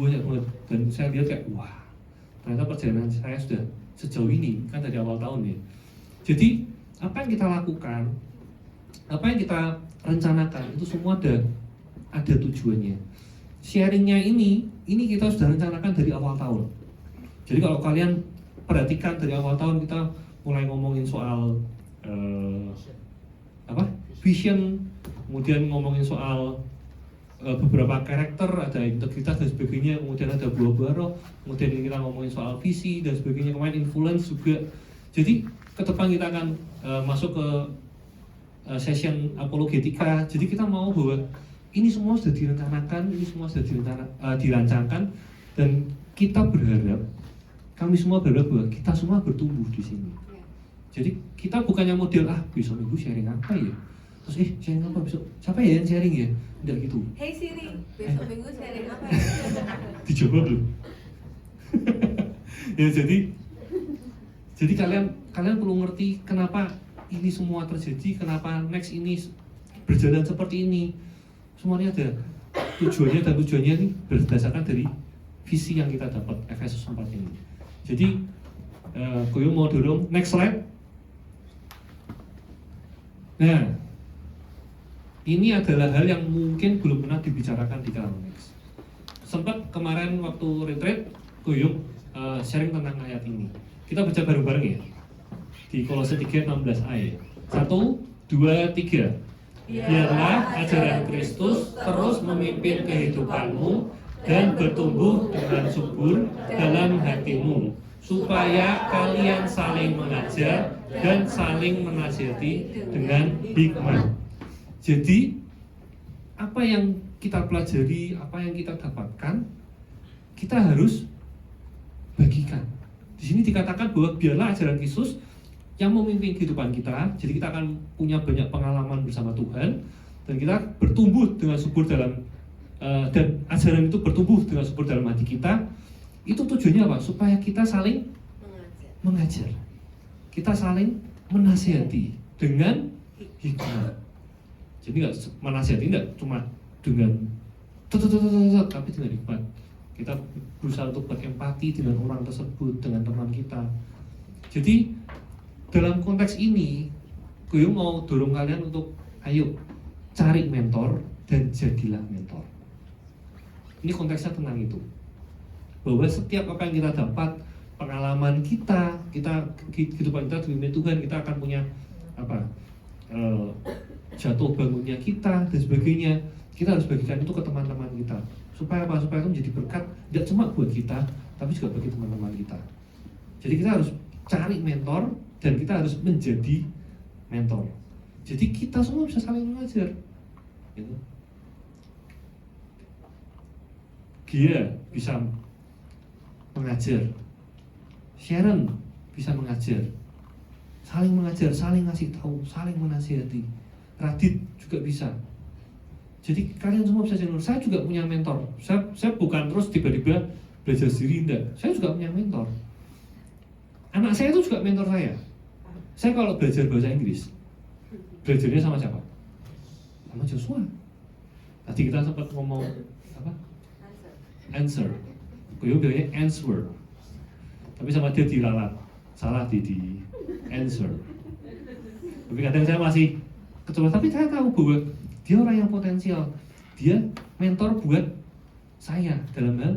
banyak banget. Dan saya lihat kayak, wah, ternyata perjalanan saya sudah sejauh ini, kan dari awal tahun ya. Jadi, apa yang kita lakukan, apa yang kita rencanakan, itu semua ada tujuannya. Sharingnya ini kita sudah rencanakan dari awal tahun. Jadi kalau kalian perhatikan dari awal tahun kita mulai ngomongin soal vision, kemudian ngomongin soal beberapa karakter, ada integritas dan sebagainya, kemudian ada buah-buah roh, kemudian kita ngomongin soal visi dan sebagainya, kemarin influence juga. Jadi ke depan kita akan masuk ke session apologetika. Jadi kita mau bahwa ini semua sudah direncanakan, ini semua sudah dirancangkan, dan kita berharap, kami semua berharap bahwa kita semua bertumbuh di sini. Jadi kita bukannya model besok minggu sharing apa ya, terus sharing apa besok, siapa ya yang sharing ya, enggak gitu. Hey Siri, besok minggu sharing apa ya? Dicoba belum? Ya jadi kalian perlu ngerti kenapa ini semua terjadi, kenapa next ini berjalan seperti ini. Semuanya ada tujuannya, dan tujuannya ini berdasarkan dari visi yang kita dapat Efesus 4 ini. Jadi Kuyung mau dorong next slide. Nah, ini adalah hal yang mungkin belum pernah dibicarakan di Karamex. Sempat kemarin waktu retreat, Kuyung sharing tentang ayat ini. Kita baca bareng-bareng ya. Di Kolose 3:16a ya. 1, 2, 3. Biarlah ajaran Kristus terus memimpin kehidupanmu dan bertumbuh dengan subur dalam hatimu, supaya kalian saling mengajar dan saling menasihati dengan hikmat. Jadi, apa yang kita pelajari, apa yang kita dapatkan, kita harus bagikan. Di sini dikatakan bahwa biarlah ajaran Kristus yang memimpin kehidupan kita. Jadi kita akan punya banyak pengalaman bersama Tuhan, dan kita bertumbuh dengan subur dalam dan ajaran itu bertumbuh dengan subur dalam hati kita. Itu tujuannya apa? Supaya kita saling mengajar, kita saling menasihati dengan hikmat. Jadi nggak menasihati, nggak cuma dengan tapi dengan hikmat. Kita berusaha untuk berempati dengan orang tersebut, dengan teman kita. Jadi dalam konteks ini, Kuyung mau dorong kalian untuk ayo cari mentor dan jadilah mentor. Ini konteksnya tentang itu. Bahwa setiap apa yang kita dapat, pengalaman kita kehidupan kita demi Tuhan, kita akan punya jatuh bangunnya kita dan sebagainya. Kita harus bagikan itu ke teman-teman kita. Supaya apa? Supaya itu menjadi berkat tidak cuma buat kita, tapi juga bagi teman-teman kita. Jadi kita harus cari mentor dan kita harus menjadi mentor. Jadi kita semua bisa saling mengajar. Gitu. Gia bisa mengajar, Sharon bisa mengajar, saling ngasih tahu, saling menasihati. Radit juga bisa. Jadi kalian semua bisa jadi. Saya juga punya mentor. Saya bukan terus tiba-tiba belajar sendiri, enggak. Saya juga punya mentor. Anak saya itu juga mentor saya. Saya kalau belajar bahasa Inggris, belajarnya sama siapa? Sama Joshua. Tadi kita sempat ngomong apa? Answer. Kuyung bilangnya answer. Tapi sama dia diralat. Salah di answer. Tapi kadang saya masih kecoba, tapi saya tahu bahwa dia orang yang potensial. Dia mentor buat saya dalam hal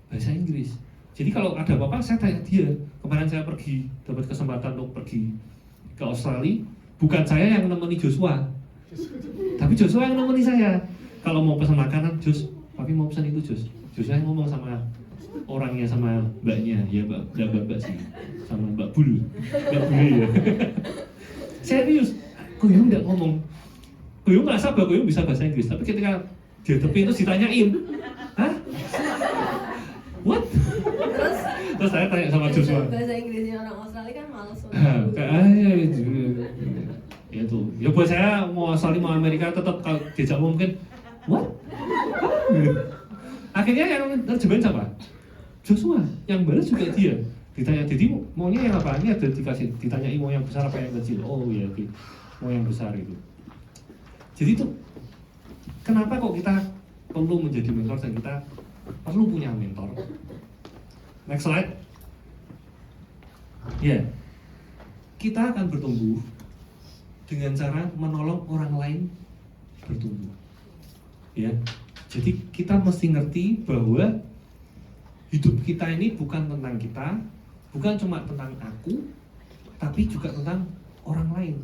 bahasa Inggris. Jadi kalau ada apa-apa saya tanya dia. Kemarin saya dapat kesempatan untuk pergi ke Australia. Bukan saya yang nemeni Joshua, tapi Joshua yang nemeni saya. Kalau mau pesan makanan, Jos, papi mau pesan itu, Jos. Joshua yang ngomong sama orangnya sama mbaknya, ya mbak sih, sama mbak Bul ya. Serius, Kuyung nggak ngomong. Kuyung merasa bahwa Kuyung bisa bahasa Inggris, tapi ketika dia tepi itu ditanyain, hah? What? Terus saya tanya sama Joshua. Bahasa Inggrisnya orang Australia kan males. Ya tuh, ya buat saya mau Australia mau Amerika tetap kalau diajak mungkin, what? Akhirnya yang terjemahin siapa? Joshua, yang balas juga dia. Ditanya, jadi maunya yang apa? Ini ada dikasih, ditanyai mau yang besar apa yang kecil? Oh ya, mau yang besar itu. Jadi tuh, kenapa kok kita perlu menjadi mentor dan kita perlu punya mentor? Next slide. Ya, kita akan bertumbuh dengan cara menolong orang lain bertumbuh. Ya, jadi kita mesti ngerti bahwa hidup kita ini bukan tentang kita, bukan cuma tentang aku, tapi juga tentang orang lain.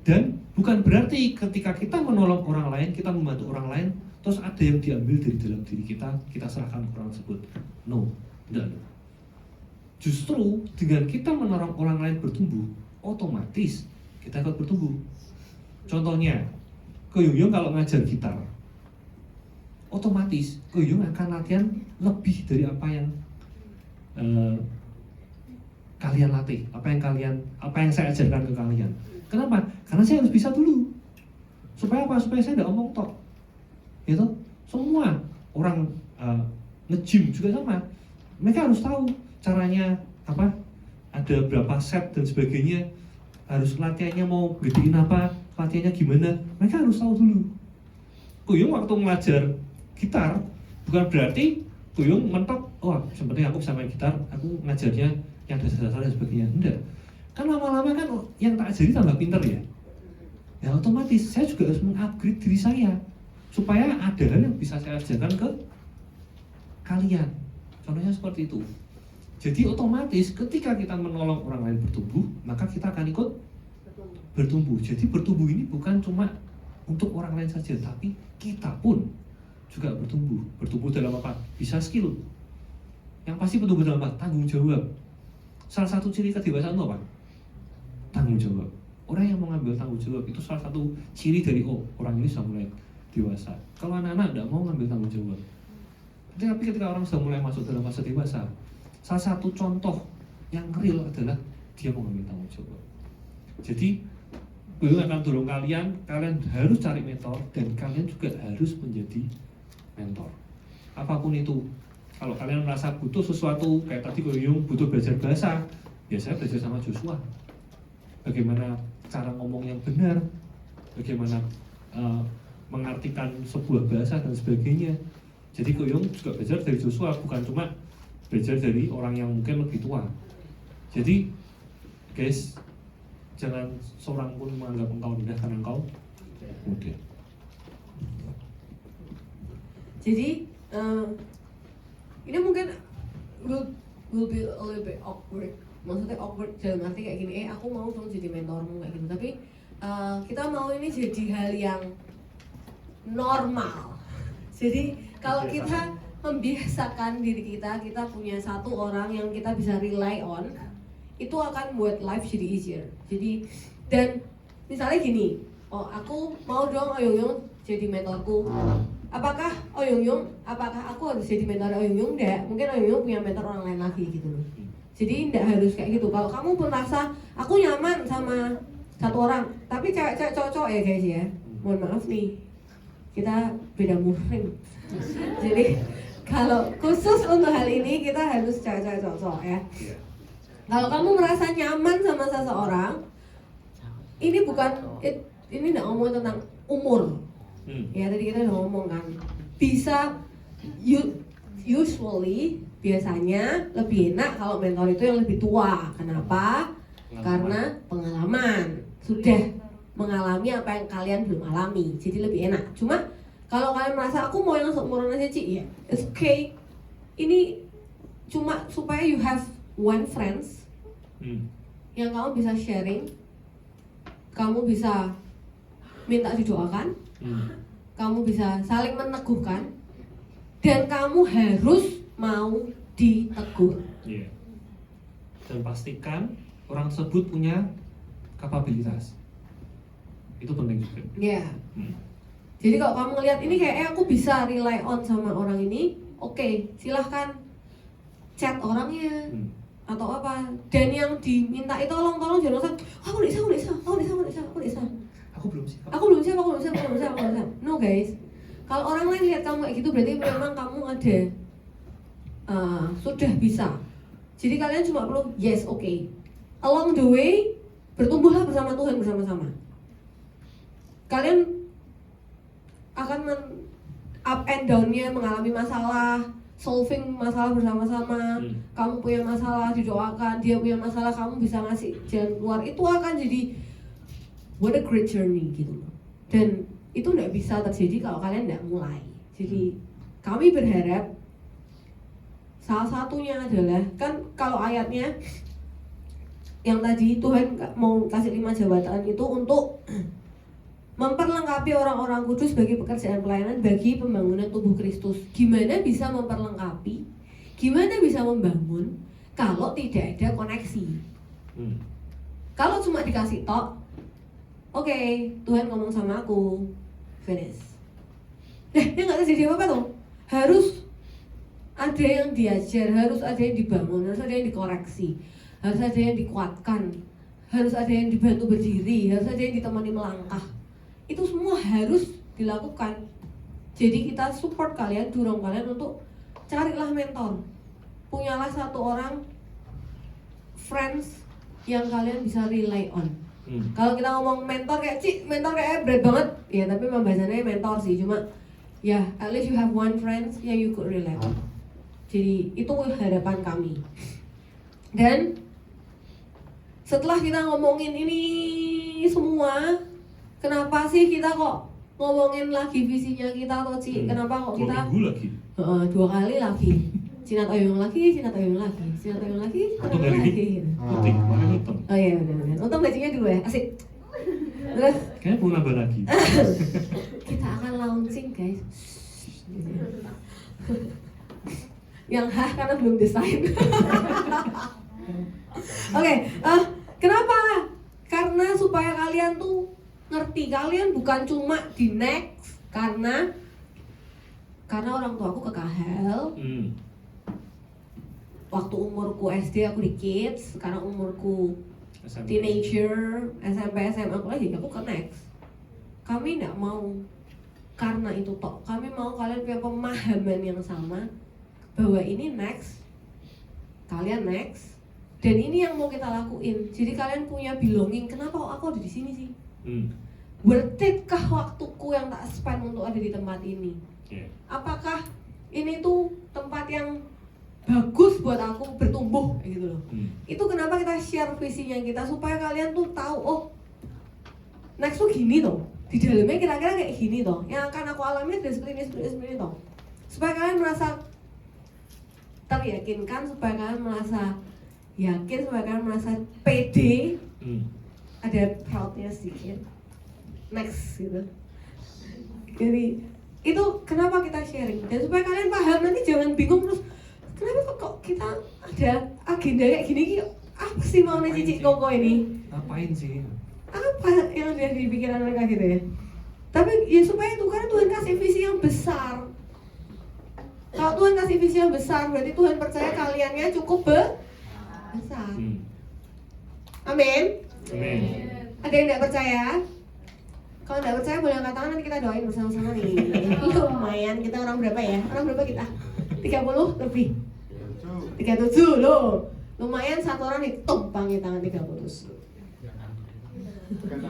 Dan bukan berarti ketika kita menolong orang lain, kita membantu orang lain, terus ada yang diambil dari dalam diri kita serahkan ke orang tersebut. No, tidak. Justru dengan kita menolong orang lain bertumbuh, otomatis kita ikut bertumbuh. Contohnya, Kuyung kalau ngajar gitar, otomatis Kuyung akan latihan lebih dari apa yang kalian latih, apa yang saya ajarkan ke kalian. Kenapa? Karena saya harus bisa dulu. Supaya apa? Supaya saya tidak omong tok. Gitu. Semua orang nge-gym juga sama. Mereka harus tahu caranya apa? Ada berapa set dan sebagainya. Harus latihannya mau gedein apa? Latihannya gimana? Mereka harus tahu dulu. Kuyung waktu ngajar gitar bukan berarti Kuyung mentok, oh sebenarnya aku bisa main gitar, aku ngajarnya yang dasar-dasar dan sebagainya. Enggak. Kan lama-lama kan yang tak ajari tambah pinter ya. Ya otomatis saya juga harus mengupgrade diri saya supaya ada hal yang bisa saya ajarkan ke kalian. Contohnya seperti itu. Jadi otomatis ketika kita menolong orang lain bertumbuh, maka kita akan ikut bertumbuh. Jadi bertumbuh ini bukan cuma untuk orang lain saja, tapi kita pun juga bertumbuh. Bertumbuh dalam apa? Bisa skill. Yang pasti bertumbuh dalam apa? Tanggung jawab. Salah satu ciri kedewasaan itu apa? Tanggung jawab. Orang yang mau ngambil tanggung jawab itu salah satu ciri dari orang ini sudah mulai dewasa. Kalau anak-anak tidak mau ngambil tanggung jawab, tapi ketika orang sudah mulai masuk dalam fase dewasa, salah satu contoh yang real adalah dia mau ngambil tanggung jawab. Jadi Kuyung akan dorong kalian harus cari mentor dan kalian juga harus menjadi mentor. Apapun itu. Kalau kalian merasa butuh sesuatu, kayak tadi Kuyung butuh belajar bahasa, ya saya belajar sama Joshua. Bagaimana cara ngomong yang benar, bagaimana mengartikan sebuah bahasa dan sebagainya. Jadi Kuyung juga belajar dari Joshua, bukan cuma belajar dari orang yang mungkin lebih tua. Jadi guys, jangan seorang pun menganggap engkau rendah karena engkau muda. Jadi ini mungkin will be a little bit awkward. Maksudnya awkward dalam arti kayak gini, aku mau dong jadi mentormu kayak gitu. Tapi kita mau ini jadi hal yang normal. Jadi kalau kita membiasakan diri kita punya satu orang yang kita bisa rely on, itu akan buat life jadi easier. Jadi dan misalnya gini, aku mau dong Oyong jadi mentorku. Apakah aku harus jadi mentor Oyong? Enggak, mungkin Oyong punya mentor orang lain lagi gitu loh. Jadi enggak harus kayak gitu. Kalau kamu pun merasa aku nyaman sama satu orang, tapi cewek-cewek cowok ya guys ya. Mohon maaf nih, kita beda muhrim. Jadi kalau khusus untuk hal ini kita harus cewek-cewek cowok ya. Kalau kamu merasa nyaman sama seseorang, ini enggak ngomong tentang umur. Ya tadi kita udah ngomong kan, bisa usually biasanya lebih enak kalau mentor itu yang lebih tua. Kenapa? Karena pengalaman, sudah mengalami apa yang kalian belum alami, jadi lebih enak. Cuma kalau kalian merasa aku mau yang seumuran aja Ci, ya it's okay. Ini cuma supaya you have one friends yang kamu bisa sharing, kamu bisa minta didoakan, kamu bisa saling meneguhkan, dan kamu harus mau ditegur. Iya. Dan pastikan orang tersebut punya kapabilitas. Itu penting juga. Ya. Hmm. Jadi kalau kamu ngelihat ini kayak aku bisa rely on sama orang ini, oke, silahkan chat orangnya atau apa. Dan yang diminta itu tolong jangan usah, aku nggak bisa. Aku belum siap. Aku belum siap. No guys, kalau orang lain lihat kamu kayak gitu berarti memang kamu ada sudah bisa. Jadi kalian cuma perlu yes, oke. Along the way bertumbuhlah bersama Tuhan bersama-sama. Kalian akan up and down-nya mengalami masalah, solving masalah bersama-sama. Kamu punya masalah didoakan, dia punya masalah kamu bisa ngasih jalan keluar. Itu akan jadi what a great journey gitu. Dan itu nggak bisa terjadi kalau kalian nggak mulai. Jadi kami berharap salah satunya adalah kan kalau ayatnya yang tadi Tuhan mau kasih 5 jabatan itu untuk memperlengkapi orang-orang kudus bagi pekerjaan pelayanan bagi pembangunan tubuh Kristus. Gimana bisa memperlengkapi? Gimana bisa membangun kalau tidak ada koneksi? Kalau cuma dikasih tok, oke, Tuhan ngomong sama aku, finish. Ini nggak terjadi apa-apa tuh. Harus ada yang diajar, harus ada yang dibangun, harus ada yang dikoreksi, harus ada yang dikuatkan, harus ada yang dibantu berdiri, harus ada yang ditemani melangkah. Itu semua harus dilakukan. Jadi kita support kalian, dorong kalian untuk carilah mentor. Punyalah satu orang friends yang kalian bisa rely on. Kalau kita ngomong mentor kayak mentor kayak berat banget, ya tapi pembahasannya mentor sih. Cuma ya at least you have one friends yang you could rely on. Jadi itu harapan kami. Dan setelah kita ngomongin ini semua, kenapa sih kita kok ngomongin lagi visinya kita atau Ci? Kenapa kok kita 2 minggu lagi? 2 kali lagi. Cina Toyong lagi. Untuk hari ini putih, kemarin hitam. Oh iya benar. Untung bajunya 2 ya, asik. Terus Kayaknya mau nambah lagi. kita akan launching guys. Yang karena belum desain. Oke, kenapa? Karena supaya kalian tuh ngerti, kalian bukan cuma di next karena orang tuaku ke KHL. Waktu umurku SD aku di kids, sekarang umurku SMP. teenager, SMP, SMA aku lagi, aku ke next. Kami nggak mau karena itu tok. Kami mau kalian punya pemahaman yang sama bahwa ini next, kalian next, dan ini yang mau kita lakuin. Jadi kalian punya belonging. Kenapa kok aku ada di sini sih? Worth it kah waktuku yang tak spend untuk ada di tempat ini? Apakah ini tuh tempat yang bagus buat aku bertumbuh gitu loh. Itu kenapa kita share visinya kita supaya kalian tuh tahu, oh next tuh gini toh, di dalamnya kira-kira kayak gini toh, yang akan aku alami dan seperti ini toh, supaya kalian merasa teryakinkan, supaya kalian merasa yakin, supaya kalian merasa pede, ada proudnya sedikit, next gitu. Jadi itu kenapa kita sharing, dan supaya kalian paham, nanti jangan bingung terus kenapa kok kita ada agenda kayak gini, apa sih maunya Cici Koko ini? Ngapain sih? Apa yang ada di pikiran mereka gitu ya? Tapi ya supaya itu, karena Tuhan kasih visi yang besar. Kalau Tuhan kasih visi yang besar, berarti Tuhan percaya kaliannya cukup besar. Amin. Amin. Ada yang tidak percaya? Kalau tidak percaya boleh angkat tangan, nanti kita doain bersama-sama nih. Lumayan, kita orang berapa ya? Orang berapa kita? 30 lebih. 37 loh. Lumayan satu orang ditumpangi tangan 30.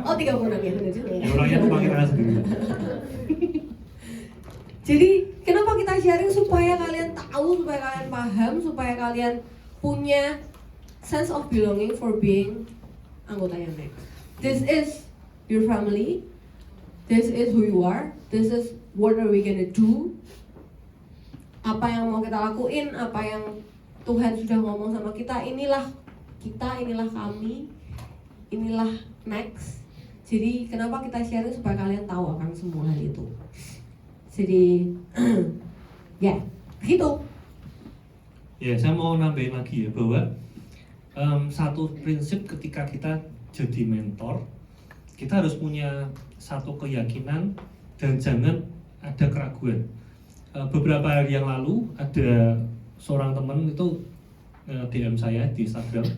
Oh 36 ya, benar juga ya. Orangnya tumpangin tangan sendiri. Jadi kenapa kita sharing, supaya kalian tahu, supaya kalian paham, supaya kalian punya sense of belonging for being anggota yang next. This is your family. This is who you are. This is what are we gonna do. Apa yang mau kita lakuin, apa yang Tuhan sudah ngomong sama kita, inilah kita, inilah kami, inilah next. Jadi kenapa kita sharing, supaya kalian tahu akan semua hal itu. Jadi ya, gitu. Ya, saya mau nambahin lagi ya bahwa satu prinsip ketika kita jadi mentor, kita harus punya satu keyakinan dan jangan ada keraguan. Beberapa hari yang lalu ada seorang teman itu DM saya di Instagram.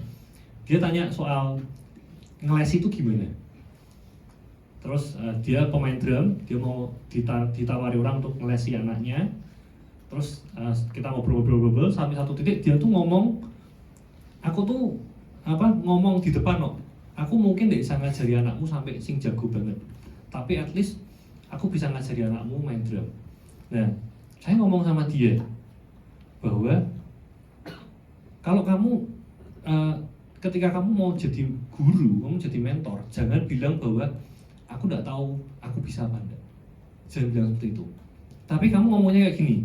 Dia tanya soal ngeles itu gimana. Terus dia pemain drum, dia mau ditawari orang untuk ngelesi anaknya. Terus kita ngobrol-ngobrol sampai satu titik dia tuh ngomong, aku tuh ngomong di depan loh. Aku mungkin tidak bisa ngajari anakmu sampai sing jago banget, tapi at least aku bisa ngajari anakmu main drum. Nah, saya ngomong sama dia bahwa kalau kamu ketika kamu mau jadi guru, kamu jadi mentor, jangan bilang bahwa aku tidak tahu aku bisa apa enggak. Jangan bilang seperti itu. Tapi kamu ngomongnya kayak gini.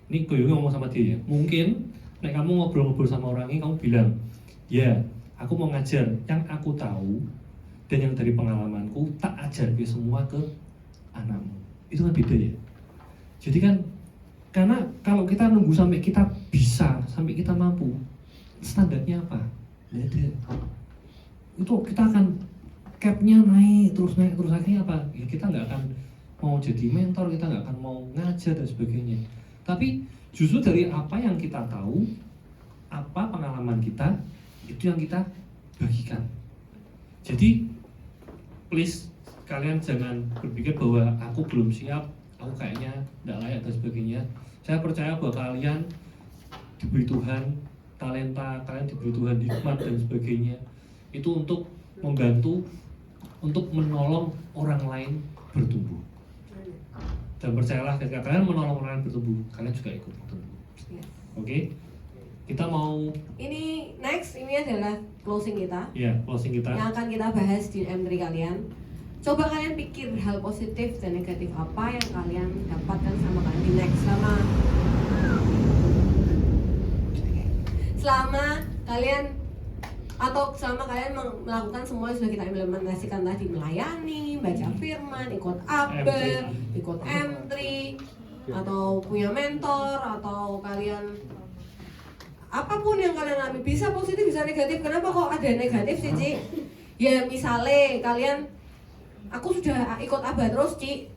Ini gue ngomong sama dia ya. Mungkin nek kamu ngobrol-ngobrol sama orang ini, kamu bilang, ya, aku mau ngajar yang aku tahu dan yang dari pengalamanku tak ajar ke semua ke anakmu. Itu kan beda ya. Jadi kan karena kalau kita nunggu sampai kita bisa, sampai kita mampu, standarnya apa? Nggak ada. Itu kita akan capnya naik terus akhirnya apa? Ya kita nggak akan mau jadi mentor, kita nggak akan mau ngajar dan sebagainya. Tapi justru dari apa yang kita tahu, apa pengalaman kita, itu yang kita bagikan. Jadi please kalian jangan berpikir bahwa aku belum siap, aku kayaknya tidak layak dan sebagainya. Saya percaya bahwa kalian diberi Tuhan talenta, kalian diberi Tuhan hikmat dan sebagainya. Itu untuk membantu, untuk menolong orang lain bertumbuh. Dan percayalah ketika kalian menolong orang lain bertumbuh, kalian juga ikut bertumbuh. Yes. Oke? Kita mau Ini next, ini adalah closing kita. ya, closing kita. Yang akan kita bahas di M3 kalian. Coba kalian pikir hal positif dan negatif apa yang kalian dapatkan sama kalian di next selama kalian melakukan semua yang sudah kita implementasikan tadi, melayani, baca firman, ikut ABE, ikut M3, atau punya mentor, atau kalian apapun yang kalian alami, bisa positif bisa negatif. Kenapa kok ada negatif sih, Ci? Ya misalnya kalian, aku sudah ikut ABA terus, Ci,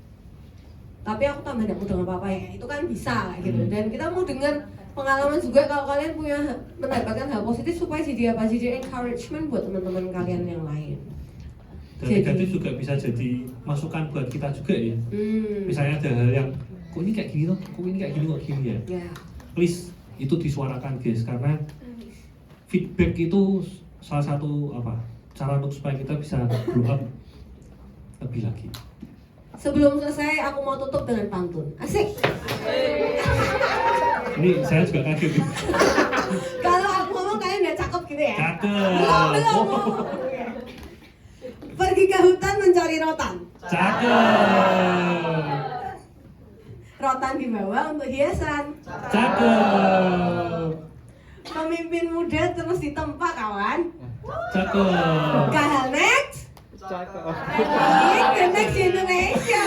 tapi aku tambah tidak mudah apa-apa ya, itu kan bisa gitu. Dan kita mau dengar pengalaman juga kalau kalian mendapatkan hal positif supaya jadi apa? Jadi encouragement buat teman-teman kalian yang lain. Dan negatif juga bisa jadi masukan buat kita juga ya. Misalnya ada hal yang kok ini kayak gini loh, kok ini kayak gini kok gini ya. Please itu disuarakan guys, karena feedback itu salah satu cara untuk supaya kita bisa grow up lebih lagi. Sebelum selesai aku mau tutup dengan pantun. Asik. Ini saya juga kaget. Kalau aku ngomong kalian udah cakep gitu ya? Cakep. Belum. Pergi ke hutan mencari rotan. Cakep. Rotan dibawa untuk hiasan. Cakep. Pemimpin muda terus ditempa kawan. Cakep. Kahal next. Cakep. Ini next Indonesia.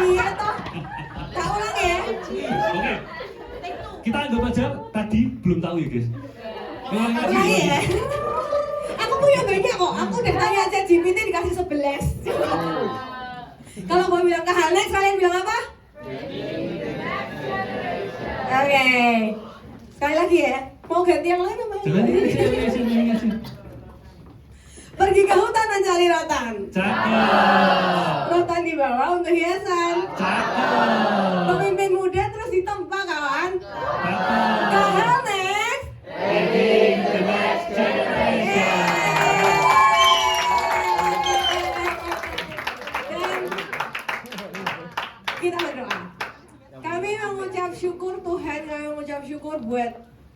Iya toh. Tak ulang ya. Oke. Kita anggap aja tadi belum tahu ya guys. Ulang ya. Aku punya banyak kok. Aku udah tanya ChatGPT dikasih 11. Kalau gue bilang kahal next, kalian bilang apa? Oke. Sekali lagi ya. Mau ganti yang lain apa? Jangan ini. Pergi ke hutan mencari rotan. Cakep. Rotan dibawa untuk hiasan. Cakep. Pemimpin muda terus ditempa kawan. Cakep. Kahal next. Leading the next generation. Dan kita berdoa. Kami mengucap syukur Tuhan, kami mengucap syukur buat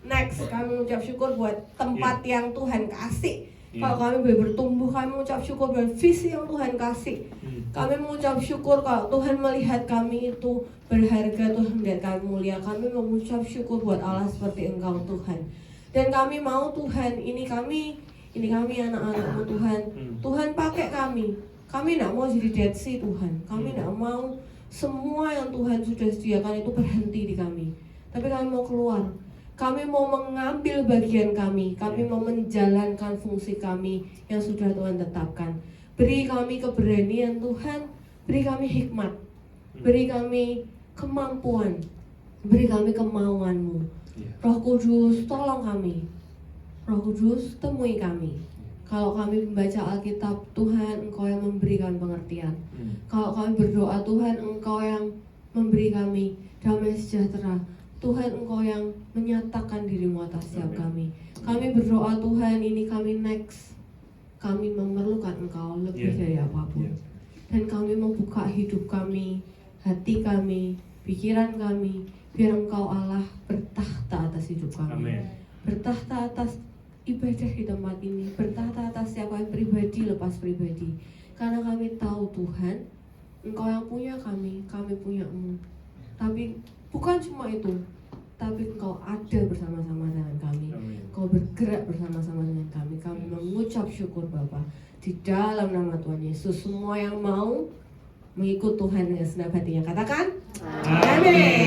next, kami mengucap syukur buat tempat yang Tuhan kasih. Kalau kami boleh bertumbuh, kami mengucap syukur buat visi yang Tuhan kasih. Kami mengucap syukur kalau Tuhan melihat kami itu berharga, Tuhan melihat kami mulia. Kami mengucap syukur buat Allah seperti Engkau Tuhan. Dan kami mau Tuhan, ini kami anak-anak-Mu Tuhan. Tuhan pakai kami. Kami tidak mau jadi dead sea Tuhan. Kami tidak mau semua yang Tuhan sudah sediakan itu berhenti di kami. Tapi kami mau keluar. Kami mau mengambil bagian kami mau menjalankan fungsi kami yang sudah Tuhan tetapkan. Beri kami keberanian Tuhan, beri kami hikmat, beri kami kemampuan, beri kami kemauan-Mu. Roh Kudus, tolong kami. Roh Kudus, temui kami. Kalau kami membaca Alkitab, Tuhan, Engkau yang memberikan pengertian. Kalau kami berdoa, Tuhan, Engkau yang memberi kami damai sejahtera. Tuhan, Engkau yang menyatakan diri-Mu atas setiap kami. Kami berdoa, Tuhan, ini kami next. Kami memerlukan Engkau lebih dari apapun. Dan kami membuka hidup kami, hati kami, pikiran kami, biar Engkau Allah bertahta atas hidup kami. Amin. Bertahta atas ibadah di tempat ini, bertahta atas setiap kami pribadi lepas pribadi. Karena kami tahu Tuhan, Engkau yang punya kami punya-Mu. Tapi bukan cuma itu, tapi Engkau ada bersama-sama dengan kami. Amin. Engkau bergerak bersama-sama dengan kami. Kami mengucap syukur Bapa di dalam nama Tuhan Yesus. Semua yang mau mengikut Tuhan dengan segenap hatinya, katakan Amin.